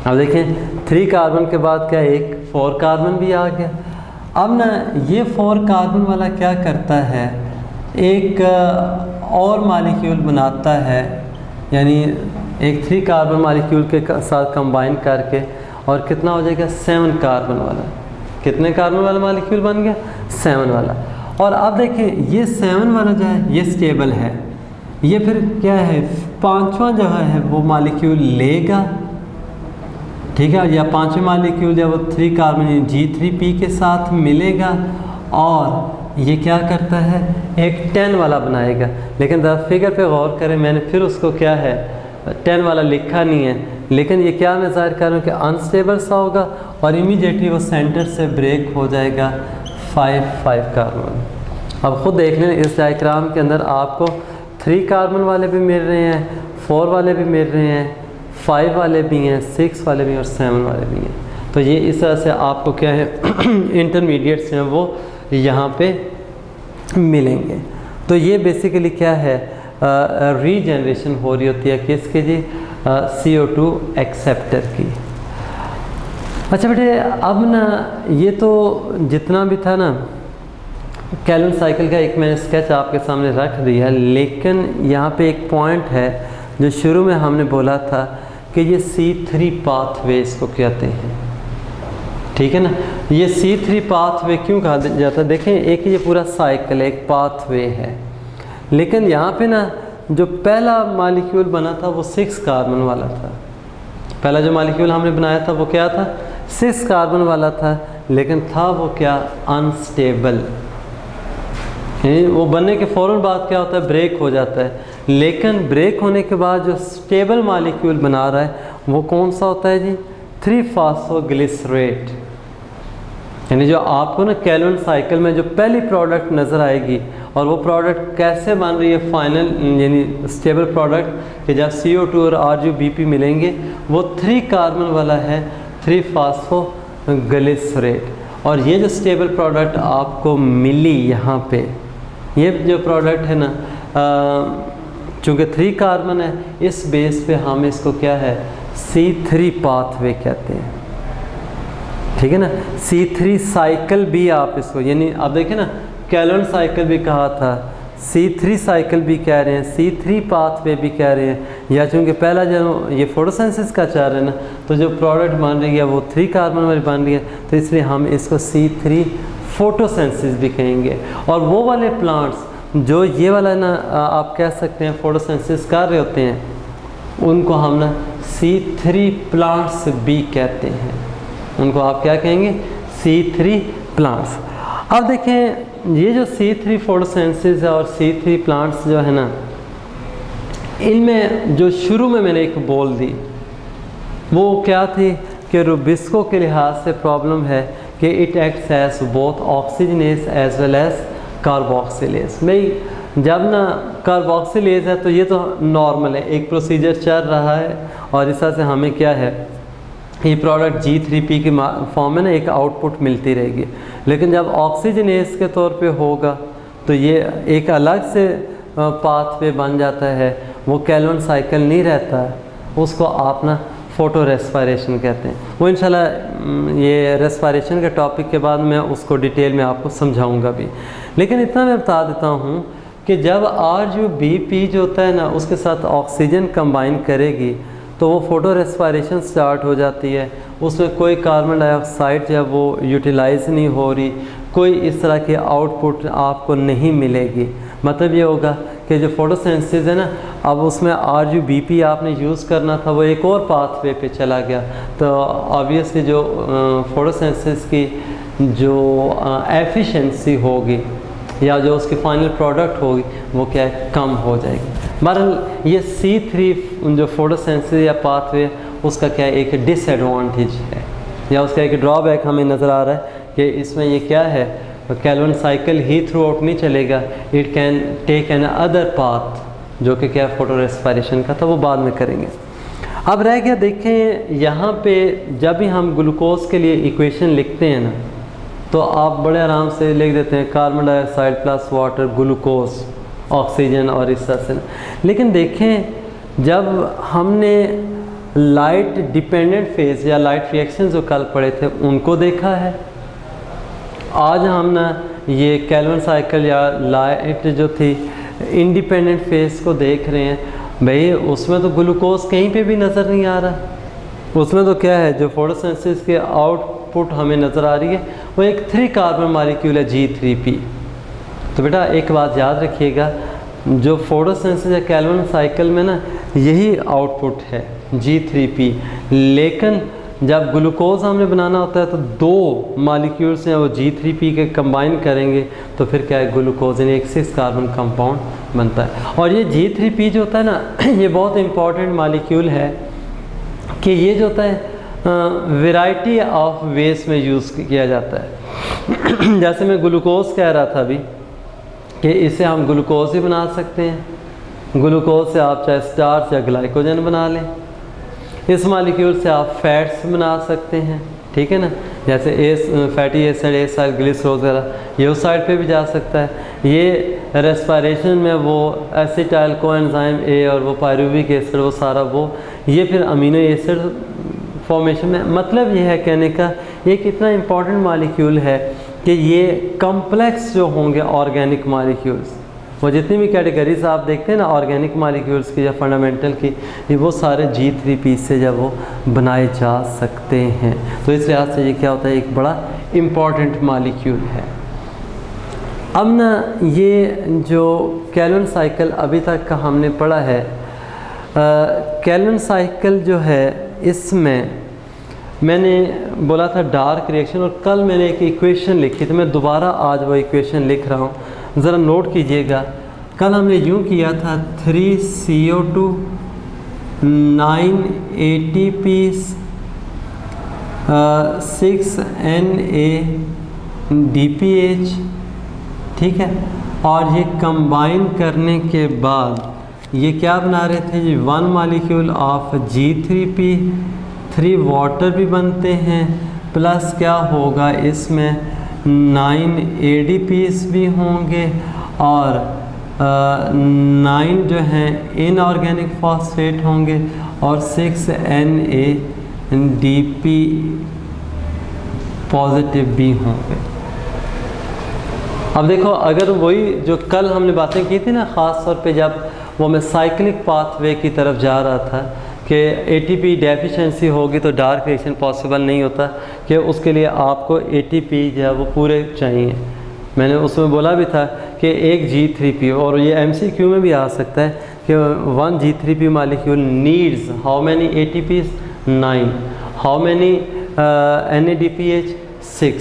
अब देखें 3 कार्बन के बाद क्या एक 4 कार्बन भी आ गया। अब ना ये 4 कार्बन वाला क्या करता है, एक और मॉलिक्यूल बनाता है, यानी एक 3 कार्बन मॉलिक्यूल के साथ कंबाइन करके, और कितना हो जाएगा 7 कार्बन वाला। कितने कार्बन वाला मॉलिक्यूल बन गया 7 वाला। और अब देखें ये 7 वाला जो है ये स्टेबल है, ये फिर क्या है 5वां जो है वो मॉलिक्यूल लेगा, ठीक है, या 5वें मॉलिक्यूल जब वो 3 कार्बन G3P के साथ मिलेगा और ये क्या करता है एक 10 वाला बनाएगा। लेकिन ज़रा फिगर पे गौर करें, मैंने फिर उसको क्या है 10 वाला लिखा नहीं है, लेकिन ये क्या मैं ज़ाहिर कर रहा हूँ कि अनस्टेबल सा होगा और इमीडिएटली वो सेंटर से ब्रेक हो जाएगा 5 कार्बन। अब ख़ुद देख लें इस डायग्राम के अंदर आपको 3 कार्बन वाले भी मिल रहे हैं, 4 वाले भी मिल रहे हैं, 5 वाले भी हैं, 6 वाले भी हैं और 7 वाले भी हैं। तो ये इस तरह से आपको क्या है इंटरमीडिएट्स हैं वो यहाँ पे मिलेंगे। तो ये बेसिकली क्या है रीजनरेशन हो रही होती है किसकी जी, CO2 एक्सेप्टर की। अच्छा बेटे, अब ना ये तो जितना भी था ना कैलन साइकिल का एक मैंने स्केच आपके सामने रख दिया, लेकिन यहाँ पे एक पॉइंट है जो शुरू में हमने बोला था कि ये C3 पाथवे इसको कहते हैं, ठीक है ना। ये C3 पाथवे क्यों कहा जाता है, देखें एक ये पूरा साइकिल एक पाथवे है, लेकिन यहाँ पे ना जो पहला मॉलिक्यूल बना था वो 6 कार्बन वाला था। पहला जो मॉलिक्यूल हमने बनाया था वो क्या था 6 कार्बन वाला था, लेकिन था वो क्या अनस्टेबल, वो बनने के फ़ौरन बाद क्या होता है ब्रेक हो जाता है। लेकिन ब्रेक होने के बाद जो स्टेबल मॉलिक्यूल बना रहा है वो कौन सा होता है जी 3-फॉस्फोग्लिसरेट। यानी जो आपको ना कैलन साइकिल में जो पहली प्रोडक्ट नज़र आएगी और वो प्रोडक्ट कैसे बन रही है फाइनल यानी स्टेबल प्रोडक्ट कि जब CO2 और RGBP मिलेंगे वो 3 कार्बन वाला है 3-फॉस्फोग्लिसरेट। और ये जो स्टेबल प्रोडक्ट आपको मिली यहाँ पे, ये जो प्रोडक्ट है ना चूँकि 3 कार्बन है, इस बेस पे हम इसको क्या है C3 पाथवे कहते हैं, ठीक है ना। C3 साइकिल भी आप इसको, यानी आप देखें ना कैलन साइकिल भी कहा था, C3 साइकिल भी कह रहे हैं, C3 पाथवे भी कह रहे हैं, या चूँकि पहला जो ये फोटोसिंथेसिस का चल रहा है ना, तो जो प्रोडक्ट बन रही है वो 3 कार्बन वाली बन रही है, तो इसलिए हम इसको C3 फोटोसिंथेसिस भी कहेंगे। और वो वाले प्लांट्स जो ये वाला ना आप कह सकते हैं फोटोसिंथेसिस कर रहे होते हैं, उनको हम ना C3 प्लांट्स भी कहते हैं, उनको आप क्या कहेंगे C3 प्लांट्स। अब देखें ये जो C3 फोटोसिंथेसिस है और C3 प्लांट्स जो है ना, इनमें जो शुरू में मैंने एक बोल दी वो क्या थी कि रुबिस्को के लिहाज से प्रॉब्लम है कि it acts as both oxygenase as well as carboxylase. भाई जब ना कार्बोक्सिलेज है तो ये तो नॉर्मल है, एक प्रोसीजर चल रहा है और इस तरह से हमें क्या है ये प्रोडक्ट G3P की फॉर्म में ना एक आउटपुट मिलती रहेगी। लेकिन जब ऑक्सीजनेस के तौर पे होगा तो ये एक अलग से पाथवे बन जाता है, वो कैलोन साइकिल नहीं रहता है, उसको आप ना फ़ोटो रेस्पायरेशन कहते हैं। वो इंशाल्लाह ये रेस्पायरेशन के टॉपिक के बाद मैं उसको डिटेल में आपको समझाऊंगा भी। लेकिन इतना मैं बता देता हूँ कि जब RUBP जो होता है ना उसके साथ ऑक्सीजन कंबाइन करेगी तो वो फ़ोटो रेस्पायरेशन स्टार्ट हो जाती है। उसमें कोई कार्बन डाइऑक्साइड जब वो यूटिलाइज़ नहीं हो रही, कोई इस तरह की आउटपुट आपको नहीं मिलेगी। मतलब ये होगा कि जो फोटोसिंथेसिस है ना, अब उसमें RUBP आपने यूज़ करना था, वो एक और पाथवे पे चला गया, तो ऑब्वियसली जो फोटोसिंथेसिस की जो एफिशिएंसी होगी या जो उसकी फाइनल प्रोडक्ट होगी वो क्या है, कम हो जाएगी। बहरहाल ये C3 जो फोटोसिंथेसिस या पाथवे उसका क्या है, एक डिसएडवांटेज है या उसका एक ड्रॉबैक हमें नज़र आ रहा है कि इसमें ये क्या है, कैलोन साइकिल ही थ्रू आउट नहीं चलेगा, it can take another path जो कि क्या फोटो रेस्पायरेशन का था, वो बाद में करेंगे। अब रह गया, देखें यहाँ पे जब भी हम ग्लूकोज के लिए इक्वेशन लिखते हैं ना तो आप बड़े आराम से लिख देते हैं carbon dioxide plus water glucose oxygen और इस तरह से। लेकिन देखें जब हमने लाइट डिपेंडेंट फेज या लाइट रिएक्शन जो कल पढ़े थे उनको देखा है, आज हम ना ये कैलोन साइकिल या लाइट जो थी इंडिपेंडेंट फेज को देख रहे हैं। भाई उसमें तो ग्लूकोज कहीं पे भी नज़र नहीं आ रहा, उसमें तो क्या है जो फोटोसिंथेसिस के आउटपुट हमें नज़र आ रही है वो एक 3 कार्बन मॉलिक्यूल है G3P। तो बेटा एक बात याद रखिएगा, जो फोटोसिंथेसिस या कैलोन साइकिल में ना यही आउटपुट है G3P। लेकिन जब ग्लूकोज हमने बनाना होता है तो 2 मॉलिक्यूल्स हैं वो G3P के कंबाइन करेंगे तो फिर क्या है, ग्लूकोज यानी एक 6 कार्बन कंपाउंड बनता है। और ये G3P जो होता है ना ये बहुत इंपॉर्टेंट मॉलिक्यूल है कि ये जो होता है वैरायटी ऑफ वेज में यूज़ किया जाता है। जैसे मैं ग्लूकोज कह रहा था अभी कि इसे हम ग्लूकोज ही बना सकते हैं, ग्लूकोज से आप चाहे स्टार्च या ग्लाइकोजन बना लें, इस मॉलिक्यूल से आप फैट्स बना सकते हैं, ठीक है ना, जैसे फैटी एसिड एसाइल ग्लिसरॉल वगैरह, ये उस साइड पे भी जा सकता है। ये रेस्पायरेशन में वो एसिटाइल कोएंजाइम ए और वो पायरुविक एसिड वो सारा वो ये फिर अमीनो एसिड फॉर्मेशन में। मतलब ये है कहने का ये कितना इम्पॉर्टेंट मॉलिक्यूल है कि ये कम्प्लेक्स जो होंगे ऑर्गेनिक मॉलिक्यूल्स, वो जितनी भी कैटेगरीज आप देखते हैं ना ऑर्गेनिक मॉलिक्यूल्स की या फंडामेंटल की, ये वो सारे G3P से जब वो बनाए जा सकते हैं। तो इस लिहाज से ये क्या होता है, एक बड़ा इम्पॉर्टेंट मॉलिक्यूल है। अब ना ये जो कैलोन साइकिल अभी तक का हमने पढ़ा है, कैलोन साइकिल जो है इसमें मैंने बोला था डार्क रिएक्शन, और कल मैंने एक इक्वेशन लिखी थी, मैं दोबारा आज वो इक्वेशन लिख रहा हूँ, ज़रा नोट कीजिएगा। कल हमने यूँ किया था 3CO2 9 ATP 6 NADPH, ठीक है, और ये कंबाइन करने के बाद ये क्या बना रहे थे जी, 1 मॉलिक्यूल ऑफ G3P, 3 वाटर भी बनते हैं, प्लस क्या होगा इसमें 9 ADPs भी होंगे और 9 जो हैं इनऑर्गेनिक फॉस्फेट होंगे और 6 NADP पॉजिटिव भी होंगे। अब देखो अगर वही जो कल हमने बातें की थी ना, ख़ास तौर पे जब वो मैं साइक्लिक पाथवे की तरफ जा रहा था कि ATP डेफिशिएंसी होगी तो डार्क रिएक्शन पॉसिबल नहीं होता, कि उसके लिए आपको ATP जो है वो पूरे चाहिए। मैंने उसमें बोला भी था कि एक G3P, और ये MCQ में भी आ सकता है कि 1 G3P molecule needs how many ATPs 9, how many NADPH 6,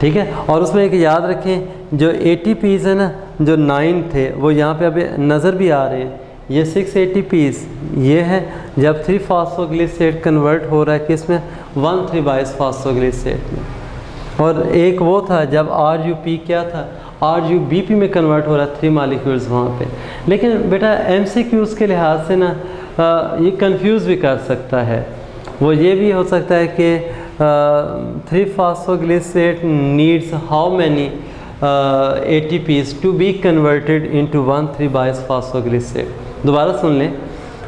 ठीक है। और उसमें एक याद रखें जो ATPs है ना, जो 9 थे वो यहाँ पे अभी नज़र भी आ रहे हैं, ये 6 ATPs ये है जब 3 फास्फोग्लिसरेट कन्वर्ट हो रहा है किसमें 1,3-बाइस फास्फोग्लिसरेट में, और एक वो था जब RUP क्या था RUBP में कन्वर्ट हो रहा है 3 मॉलिक्यूल्स वहाँ पे। लेकिन बेटा MCQs के लिहाज से ना ये कंफ्यूज भी कर सकता है। वो ये भी हो सकता है कि 3 phosphoglycerate needs how many ATPs to be converted into 1,3-बाइस फास्फोग्लिसरेट। दोबारा सुन लें,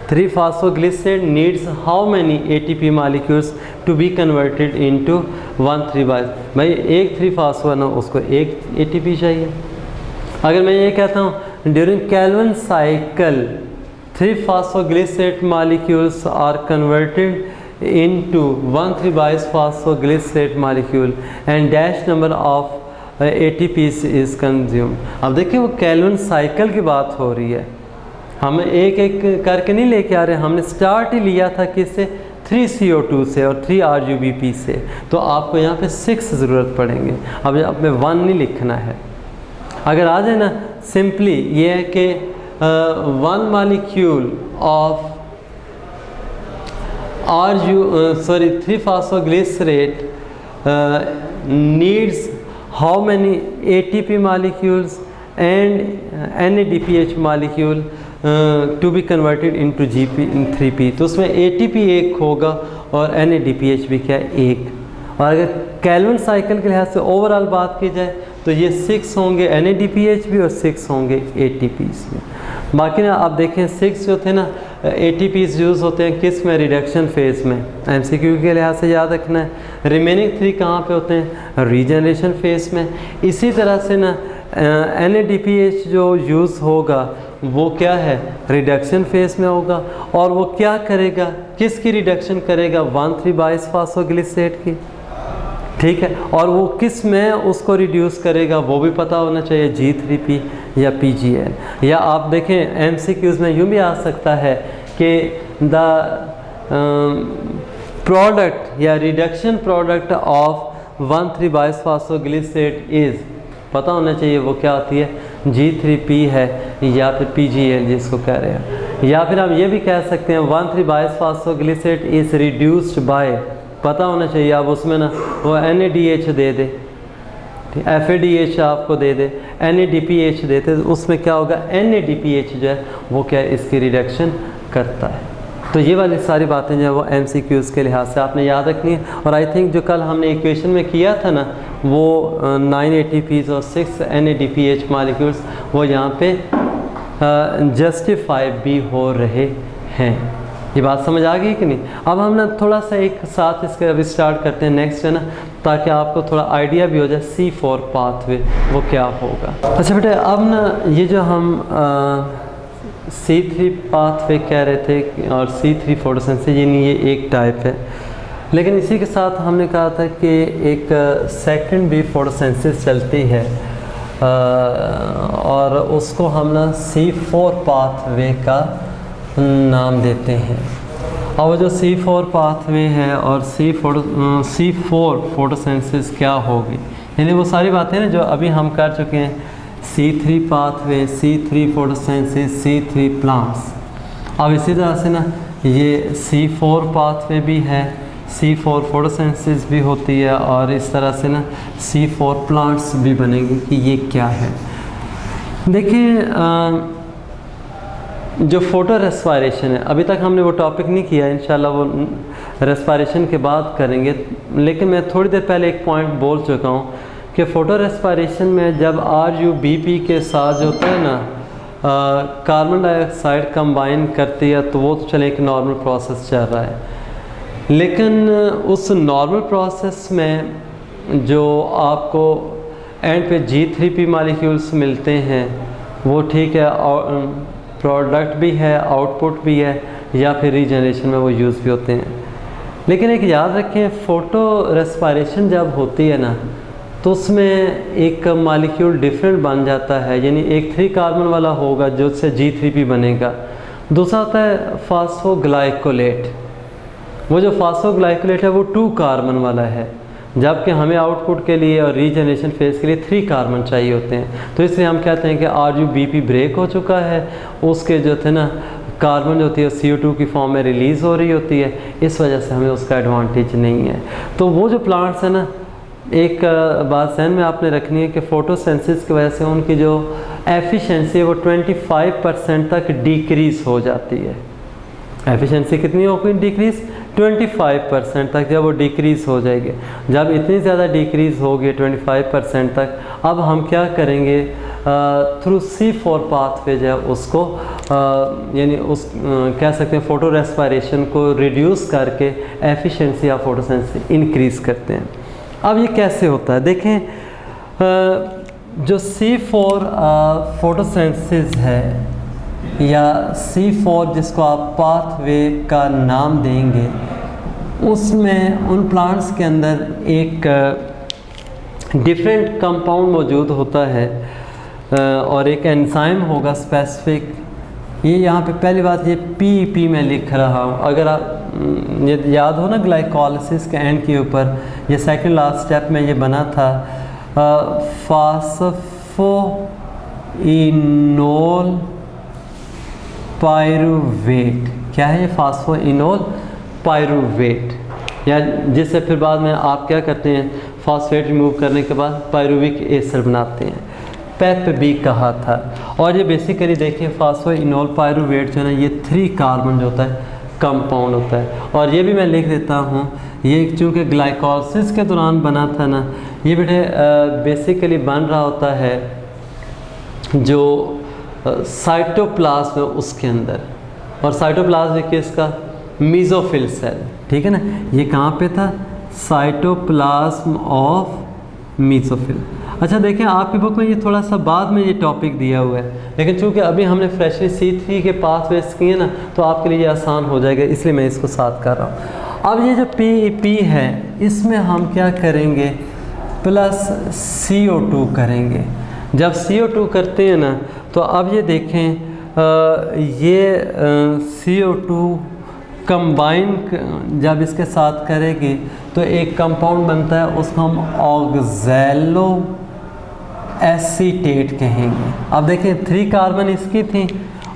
3 phosphoglycerate needs how many ATP molecules to be converted into 1,3-बाइस। भाई एक 3 फास्फो ना उसको एक ATP चाहिए। अगर मैं ये कहता हूँ during Calvin cycle 3 phosphoglycerate molecules are converted into 1,3-bias phosphoglycerate molecule and dash number of ATPs is consumed। अब देखिए वो कैल्विन साइकिल की बात हो रही है, हम एक एक करके नहीं लेके आ रहे, हमने स्टार्ट ही लिया था किससे 3 CO2 से और 3 RUBP से, तो आपको यहाँ पे 6 ज़रूरत पड़ेंगे। अब यहाँ पे 1 नहीं लिखना है। अगर आ जाए ना सिंपली ये है कि 1 molecule of 3 phosphoglycerate needs how many ATP molecules and NADPH molecule to be converted into GP3P। तो उसमें ATP एक होगा और NADPH भी क्या एक। और अगर कैल्विन साइकिल के लिहाज से ओवरऑल बात की जाए तो ये 6 होंगे NADPH भी और 6 होंगे ATPs भी। बाकी ना आप देखें 6 जो थे ना ATPs यूज़ होते हैं किस में रिडक्शन फेज़ में, MCQ के लिहाज से याद रखना है। रिमेनिंग 3 कहाँ पे होते हैं रीजनरेशन फेज़ में। इसी तरह से ना NADPH जो यूज़ होगा वो क्या है रिडक्शन फेज़ में होगा, और वो क्या करेगा किसकी रिडक्शन करेगा 1,3-बाइस फास्फोग्लिसरेट की, ठीक है। और वो किस में उसको रिड्यूस करेगा वो भी पता होना चाहिए G3P या PGL। या आप देखें MCQs में यूँ भी आ सकता है कि द प्रोडक्ट या रिडक्शन प्रोडक्ट ऑफ 1,3-बाइस फास्फोग्लिसरेट इज़, पता होना चाहिए वो क्या होती है G3P है या फिर PGL जिसको कह रहे हैं। या फिर हम ये भी कह सकते हैं 1,3-बाइस फास्फोग्लिसरेट इज़ रिड्यूस्ड बाय, पता होना चाहिए आप उसमें ना वो NADH दे दे, FADH आपको दे दे, NADPH देते, तो उसमें क्या होगा NADPH जो है वो क्या इसकी रिडक्शन करता है। तो ये वाली सारी बातें जो है वो MCQs के लिहाज से आपने याद रखनी है। और आई थिंक जो कल हमने इक्वेशन में किया था ना वो 9 ATPs और 6 NADPH मॉलिक्यूल्स वो यहाँ पे जस्टिफाई भी हो रहे हैं। ये बात समझ आ गई कि नहीं। अब हम ना थोड़ा सा एक साथ इसके अभी स्टार्ट करते हैं नेक्स्ट है ना, ताकि आपको थोड़ा आइडिया भी हो जाए C4 पाथवे वो क्या होगा। अच्छा बेटा अब ना ये जो हम C3 पाथवे कह रहे थे और C3 फोटोसिंथेसिस ये एक टाइप है, लेकिन इसी के साथ हमने कहा था कि एक सेकंड भी फोटोसिंथेसिस चलती है और उसको हम ना C4 पाथवे का नाम देते हैं। और वो जो C4 पाथवे है और C4 फोटोसिंथेसिस क्या होगी, यानी वो सारी बातें ना जो अभी हम कर चुके हैं, C3 pathway, C3 photosynthesis, C3 plants. अब इसी तरह से ना ये C4 पाथवे भी है, C4 फोटोसिंथेसिस भी होती है, और इस तरह से ना C4 प्लांट्स भी बनेंगे कि ये क्या है। देखिए जो फ़ोटो रेस्पायरेशन है अभी तक हमने वो टॉपिक नहीं किया, इंशाल्लाह वो रेस्पायरेशन के बाद करेंगे, लेकिन मैं थोड़ी देर पहले एक पॉइंट बोल चुका हूँ कि फ़ोटो रेस्पायरेशन में जब RUBP के साथ जो होता है ना कार्बन डाइऑक्साइड कंबाइन करती है तो वो तो चले एक नॉर्मल प्रोसेस चल रहा है, लेकिन उस नॉर्मल प्रोसेस में जो आपको एंड पे G3P मॉलिक्यूल्स मिलते हैं वो ठीक है, और प्रोडक्ट भी है, आउटपुट भी है, या फिर रीजनरेशन में वो यूज़ भी होते हैं। लेकिन एक याद रखें फ़ोटो रेस्पायरेशन जब होती है ना तो उसमें एक मॉलिक्यूल डिफरेंट बन जाता है, यानी एक 3 कार्बन वाला होगा जो उससे G3P बनेगा, दूसरा होता है फास्फोग्लाइकोलेट। वो जो फास्फोग्लाइकोलेट है वो 2 कार्बन वाला है, जबकि हमें आउटपुट के लिए और रीजनरेशन फेज़ के लिए 3 कार्बन चाहिए होते हैं। तो इसलिए हम कहते हैं कि RUBP ब्रेक हो चुका है, उसके जो थे ना कार्बन जो होती है CO2 की फॉर्म में रिलीज़ हो रही होती है, इस वजह से हमें उसका एडवांटेज नहीं है। तो वो जो प्लांट्स हैं ना, एक बात सहन में आपने रखनी है कि फोटोसिंथेसिस की वजह से उनकी जो एफिशिएंसी है वो 25% तक डिक्रीज़ हो जाती है। एफिशिएंसी कितनी होगी डिक्रीज़? 25% तक जब वो डिक्रीज़ हो जाएगी। जब इतनी ज़्यादा डिक्रीज़ होगी 25% तक, अब हम क्या करेंगे, थ्रू C4 पाथवे जो है उसको यानी उस कह सकते हैं फ़ोटो रेस्पायरेशन को रिड्यूस करके एफिशिएंसी ऑफ फोटोसिंथेसिस इंक्रीज़ करते हैं। अब ये कैसे होता है देखें, जो C4 फोटोसिंथेसिस है या C4 जिसको आप पाथवे का नाम देंगे, उसमें उन प्लांट्स के अंदर एक डिफरेंट कंपाउंड मौजूद होता है और एक एंजाइम होगा स्पेसिफिक। ये यहाँ पे पहली बात ये PEP में लिख रहा हूँ, अगर आप ये याद हो ना ग्लाइकोलिसिस के एंड के ऊपर ये सेकंड लास्ट स्टेप में ये बना था फास्फोइनोल पायरुवेट। क्या है ये फास्फोइनोल पायरुवेट, या जिससे फिर बाद में आप क्या करते हैं, फॉस्फेट रिमूव करने के बाद पायरुविक एसिड बनाते हैं, PEP कहा था। और ये बेसिकली देखिए फास्फोइनोल पायरुवेट जो है ना, ये 3 कार्बन जो होता है कंपाउंड होता है। और ये भी मैं लिख देता हूँ, ये चूँकि ग्लाइकोलिसिस के दौरान बना था ना, ये बेटे बेसिकली बन रहा होता है जो साइटोप्लाज्म है उसके अंदर, और साइटोप्लाज्म किसका? मीज़ोफिल सेल, ठीक है ना। ये कहाँ पे था? Cytoplasm of mesophyll. अच्छा देखें आपकी बुक में ये थोड़ा सा बाद में ये टॉपिक दिया हुआ है, लेकिन चूंकि अभी हमने फ्रेशली C3 के पाथवेज किए ना, तो आपके लिए ये आसान हो जाएगा, इसलिए मैं इसको साथ कर रहा हूँ। अब ये जो PEP है, इसमें हम क्या करेंगे, प्लस CO2 करेंगे। जब CO2 करते हैं ना, तो अब ये देखें ये CO2 कंबाइन जब इसके साथ करेंगे तो एक कंपाउंड बनता है, उसको हम ऑक्सैलो एसीटेट कहेंगे। अब देखें 3 कार्बन इसकी थी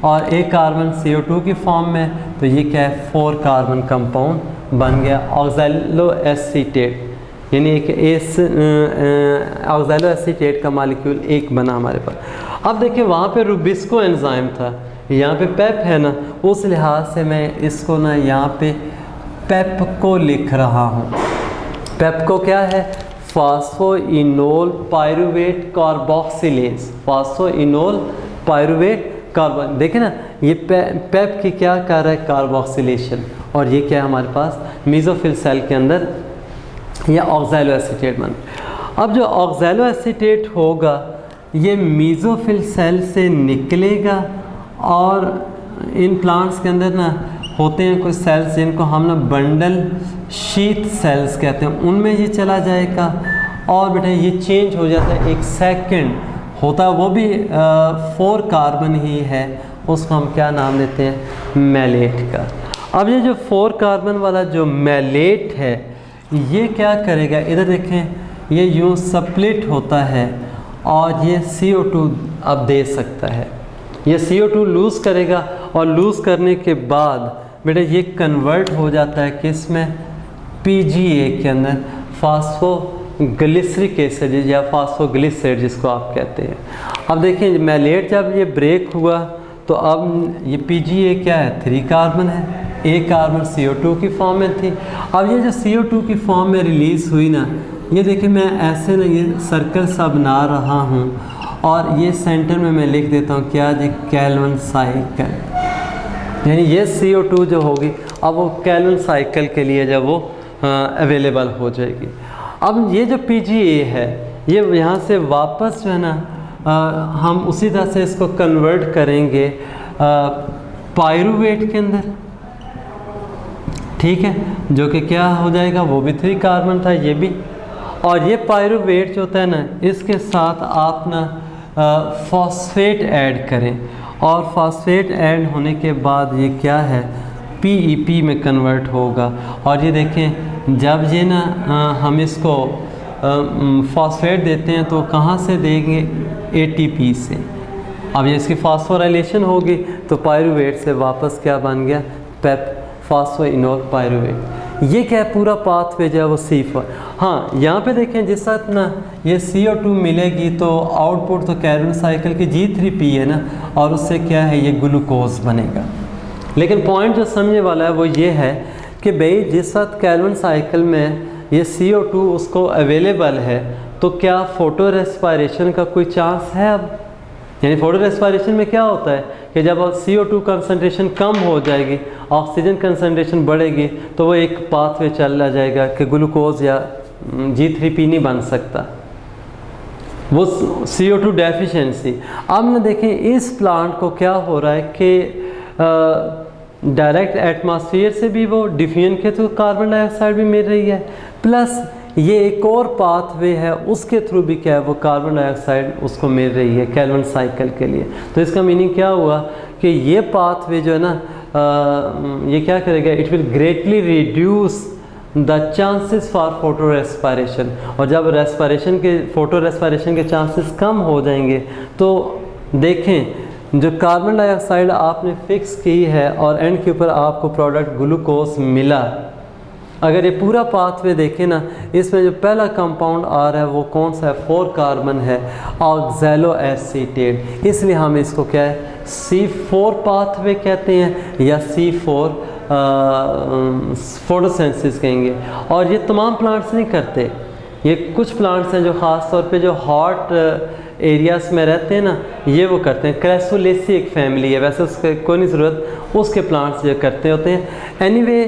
और एक कार्बन CO2 की फॉर्म में, तो ये क्या है, 4 कार्बन कंपाउंड बन गया ऑक्सैलो एसीटेट, यानी एक ऑक्सैलो एसीटेट का मॉलिक्यूल एक बना हमारे पास। अब देखिए वहाँ पे रुबिस्को एंजाइम था, यहाँ पे PEP है ना, उस लिहाज से मैं इसको ना यहाँ पे PEP को लिख रहा हूँ। PEP को क्या है? Phosphoenol pyruvate carboxylase, phosphoenol pyruvate carbon. देखें ना ये PEP की क्या कर रहा है? कार्बोक्सिलेशन। और ये क्या है हमारे पास? मीज़ोफिल सेल के अंदर यह ऑक्सैलो एसीटेट बन। अब जो ऑक्सैलो एसीटेट होगा ये मीज़ोफिल सेल से निकलेगा, और इन प्लांट्स के अंदर ना होते हैं कुछ सेल्स जिनको हम ना बंडल शीथ सेल्स कहते हैं, उनमें ये चला जाएगा और बेटा ये चेंज हो जाता है, एक सेकंड होता है, वो भी 4 कार्बन ही है, उसको हम क्या नाम देते हैं? मैलेट का। अब ये जो 4 कार्बन वाला जो मैलेट है, ये क्या करेगा? इधर देखें, ये यूँ स्प्लिट होता है और ये CO2 अब दे सकता है, ये CO2 लूज़ करेगा, और लूज़ करने के बाद बेटा ये कन्वर्ट हो जाता है किस में? PGA के अंदर, फास्फोग्लिसरिक एसिड या फास्फोग्लिसराइड जिसको आप कहते हैं। अब देखिए मैलेट जब ये ब्रेक हुआ तो अब ये PGA क्या है? 3 कार्बन है, एक कार्बन CO2 की फॉर्म में थी। अब ये जो CO2 की फॉर्म में रिलीज़ हुई ना, ये देखिए मैं ऐसे ना ये सर्कल सा बना रहा हूँ, और ये सेंटर में मैं लिख देता हूँ क्या जी? Calvin cycle. यानी ये CO2 जो होगी अब वो केल्विन साइकिल के लिए जब वो अवेलेबल हो जाएगी। अब ये जो PGA है ये यहाँ से वापस जो है ना हम उसी तरह से इसको कन्वर्ट करेंगे पायरुवेट के अंदर, ठीक है, जो कि क्या हो जाएगा? वो भी 3 कार्बन था, ये भी। और ये पायरुवेट जो होता है ना, इसके साथ आप ना फॉस्फेट ऐड करें, और फॉस्फेट ऐड होने के बाद ये क्या है? PEP में कन्वर्ट होगा। और ये देखें जब ये ना हम इसको फॉस्फेट देते हैं तो कहाँ से देंगे, ATP से। अब ये इसकी फास्फोराइलेशन होगी तो पायरुवेट से वापस क्या बन गया, पेप फास्फोइनोल पायरुवेट। ये क्या है, पूरा पाथवे जो है वो C4। हाँ, यहाँ पे देखें जिस वक्त ना ये CO2 मिलेगी तो आउटपुट तो कैलोन साइकिल की G3P है ना, और उससे क्या है ये ग्लूकोज बनेगा। लेकिन पॉइंट जो समझने वाला है वो ये है कि भाई जिस वक्त कैलोन साइकिल में ये CO2 उसको अवेलेबल है तो क्या फोटो रेस्पायरेशन का कोई चांस है अब। यानी फोटो रेस्पायरेशन में क्या होता है कि जब CO2 कंसनट्रेशन कम हो जाएगी, ऑक्सीजन कंसनट्रेशन बढ़ेगी, तो वो एक पाथवे चला जाएगा कि ग्लूकोज या G3P नहीं बन सकता, वो CO2 डेफिशिएंसी। अब ना देखें इस प्लांट को क्या हो रहा है कि डायरेक्ट एटमॉस्फेयर से भी वो डिफ्यूजन के थ्रू कार्बन डाइऑक्साइड भी मिल रही है, प्लस ये एक और पाथवे है उसके थ्रू भी क्या है वो कार्बन डाइऑक्साइड उसको मिल रही है कैलोन साइकिल के लिए। तो इसका मीनिंग क्या हुआ कि ये पाथवे जो है ना ये क्या करेगा, it will greatly reduce the chances for photo respiration. और जब फोटो रेस्पायरेशन के चांसेस कम हो जाएंगे तो देखें जो कार्बन डाइऑक्साइड आपने फिक्स की है और एंड के ऊपर आपको प्रोडक्ट ग्लूकोज मिला, अगर ये पूरा पाथवे देखें ना, इसमें जो पहला कंपाउंड आ रहा है वो कौन सा है, 4 कार्बन है, ऑक्सैलो एसीटेट। इसलिए हम इसको क्या है C4 पाथवे कहते हैं या C4 फोटोसिंथेसिस कहेंगे। और ये तमाम प्लांट्स नहीं करते, ये कुछ प्लांट्स हैं जो ख़ास तौर पे जो हॉट एरियाज़ में रहते हैं ना, ये वो करते हैं। क्रैसुलेसी एक फैमिली है, वैसे उसके कोई नहीं ज़रूरत, उसके प्लांट्स ये करते होते हैं। एनीवे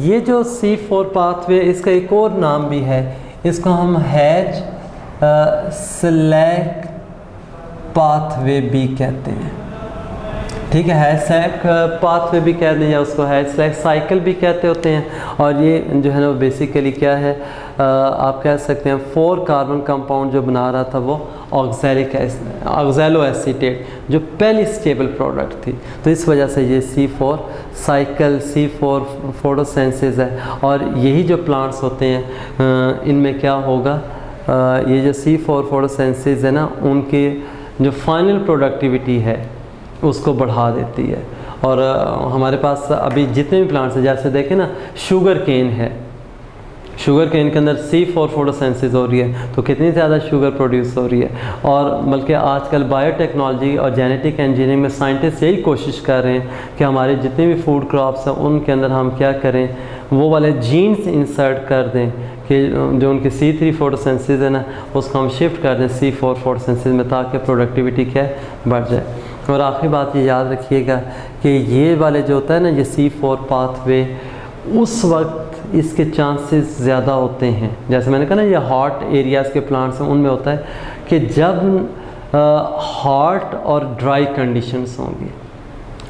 ये जो C4 पाथवे इसका एक और नाम भी है, इसको हम हैज स्लैक पाथवे भी कहते हैं। ठीक है, हैज स्लैक पाथवे भी कहते हैं या उसको हैज स्लैक साइकिल भी कहते होते हैं। और ये जो है ना बेसिकली क्या है, आप कह सकते हैं 4 कार्बन कंपाउंड जो बना रहा था वो ऑक्सैलो एसीटेट जो पहली स्टेबल प्रोडक्ट थी। तो इस वजह से ये C4 साइकिल, C4 फोटोसिंथेसिस है। और यही जो प्लांट्स होते हैं इनमें क्या होगा, ये जो C4 फोटोसिंथेसिस है ना, उनकी जो फाइनल प्रोडक्टिविटी है उसको बढ़ा देती है। और हमारे पास अभी जितने भी प्लांट्स हैं, जैसे देखें ना शुगर केन है, शुगर केन के अंदर C4 फोटोसिंथेसिस हो रही है तो कितनी ज़्यादा शुगर प्रोड्यूस हो रही है। और बल्कि आजकल बायोटेक्नोलॉजी और जेनेटिक इंजीनियरिंग में साइंटिस्ट यही कोशिश कर रहे हैं कि हमारे जितने भी फूड क्रॉप्स हैं उनके अंदर हम क्या करें, वो वाले जीन्स इंसर्ट कर दें कि जो उनकी C3 फोटोसिंथेसिस है ना उसको हम शिफ्ट कर दें C4 फोटोसिंथेसिस में, ताकि प्रोडक्टिविटी क्या बढ़ जाए। और आखिरी बात ये याद रखिएगा कि ये वाले जो होता है ना ये C4 पाथवे, उस वक्त इसके चांसेस ज़्यादा होते हैं, जैसे मैंने कहा ना ये हॉट एरियाज़ के प्लांट्स हैं उनमें होता है कि जब हॉट और ड्राई कंडीशंस होंगी।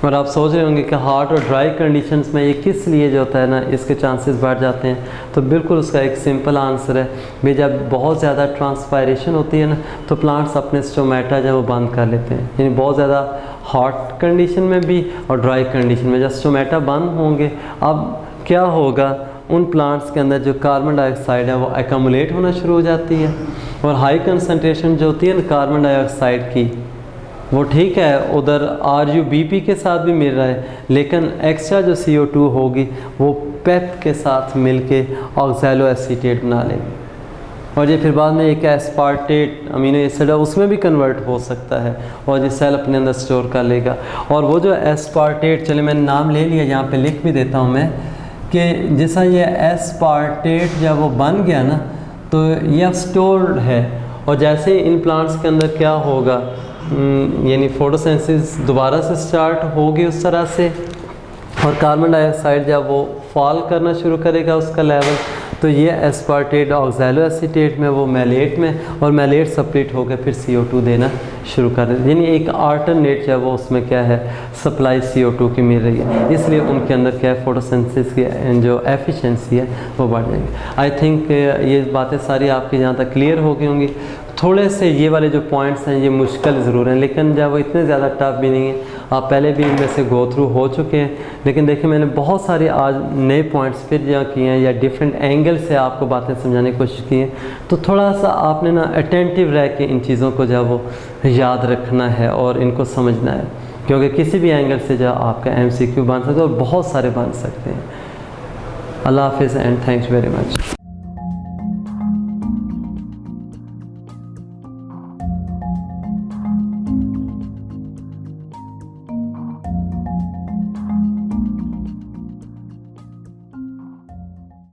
और आप सोच रहे होंगे कि हॉट और ड्राई कंडीशंस में ये किस लिए जो होता है ना इसके चांसेस बढ़ जाते हैं, तो बिल्कुल उसका एक सिंपल आंसर है भाई, जब बहुत ज़्यादा ट्रांसपायरेशन होती है ना तो प्लांट्स अपने स्टोमेटा जो वो बंद कर लेते हैं। यानी बहुत ज़्यादा हॉट कंडीशन में भी और ड्राई कंडीशन में जब स्टोमेटा बंद होंगे, अब क्या होगा, उन प्लांट्स के अंदर जो कार्बन डाइऑक्साइड है वो एक्यूमुलेट होना शुरू हो जाती है। और हाई कंसनट्रेशन जो होती है ना कार्बन डाइऑक्साइड की, वो ठीक है उधर RuBP के साथ भी मिल रहा है, लेकिन एक्स्ट्रा जो CO2 होगी वो पेप के साथ मिलके ऑक्सैलो एसीटेट बना लेगी। और ये फिर बाद में एक एस्पार्टेट अमीनो एसिड है उसमें भी कन्वर्ट हो सकता है और ये सेल अपने अंदर स्टोर कर लेगा। और वो जो एस्पार्टेट, चले मैंने नाम ले लिया, यहाँ पे लिख भी देता हूँ मैं, कि जैसा ये एस्पार्टेट जब वो बन गया ना तो ये स्टोर्ड है। और जैसे इन प्लांट्स के अंदर क्या होगा, यानी फोटोसिंथेसिस दोबारा से स्टार्ट होगी उस तरह से, और कार्बन डाइऑक्साइड जब वो फॉल करना शुरू करेगा उसका लेवल, तो ये एस्पार्टेट ऑक्सैलो एसीटेट में, वो मैलेट में, और मैलेट सेपरेट होकर फिर CO2 देना शुरू कर देते, यानी एक अल्टरनेट जो है वो उसमें क्या है सप्लाई CO2 की मिल रही है। इसलिए उनके अंदर क्या है फोटोसिंथेसिस की जो एफिशिएंसी है वो बढ़ जाएगी। आई थिंक ये बातें सारी आपकी जहाँ तक क्लियर हो गई होंगी। थोड़े से ये वाले जो पॉइंट्स हैं ये मुश्किल ज़रूर हैं, लेकिन जब वो इतने ज़्यादा टफ भी नहीं है, आप पहले भी इनमें से गो थ्रू हो चुके हैं, लेकिन देखिए मैंने बहुत सारे आज नए पॉइंट्स फिर यहाँ किए हैं या डिफरेंट एंगल से आपको बातें समझाने की कोशिश की हैं। तो थोड़ा सा आपने ना अटेंटिव रह के इन चीज़ों को जो वो याद रखना है और इनको समझना है, क्योंकि किसी भी एंगल से जो आपका MCQ बन सकता है और बहुत सारे बन सकते हैं। अल्लाह हाफिज़ एंड थैंक्स वेरी मच।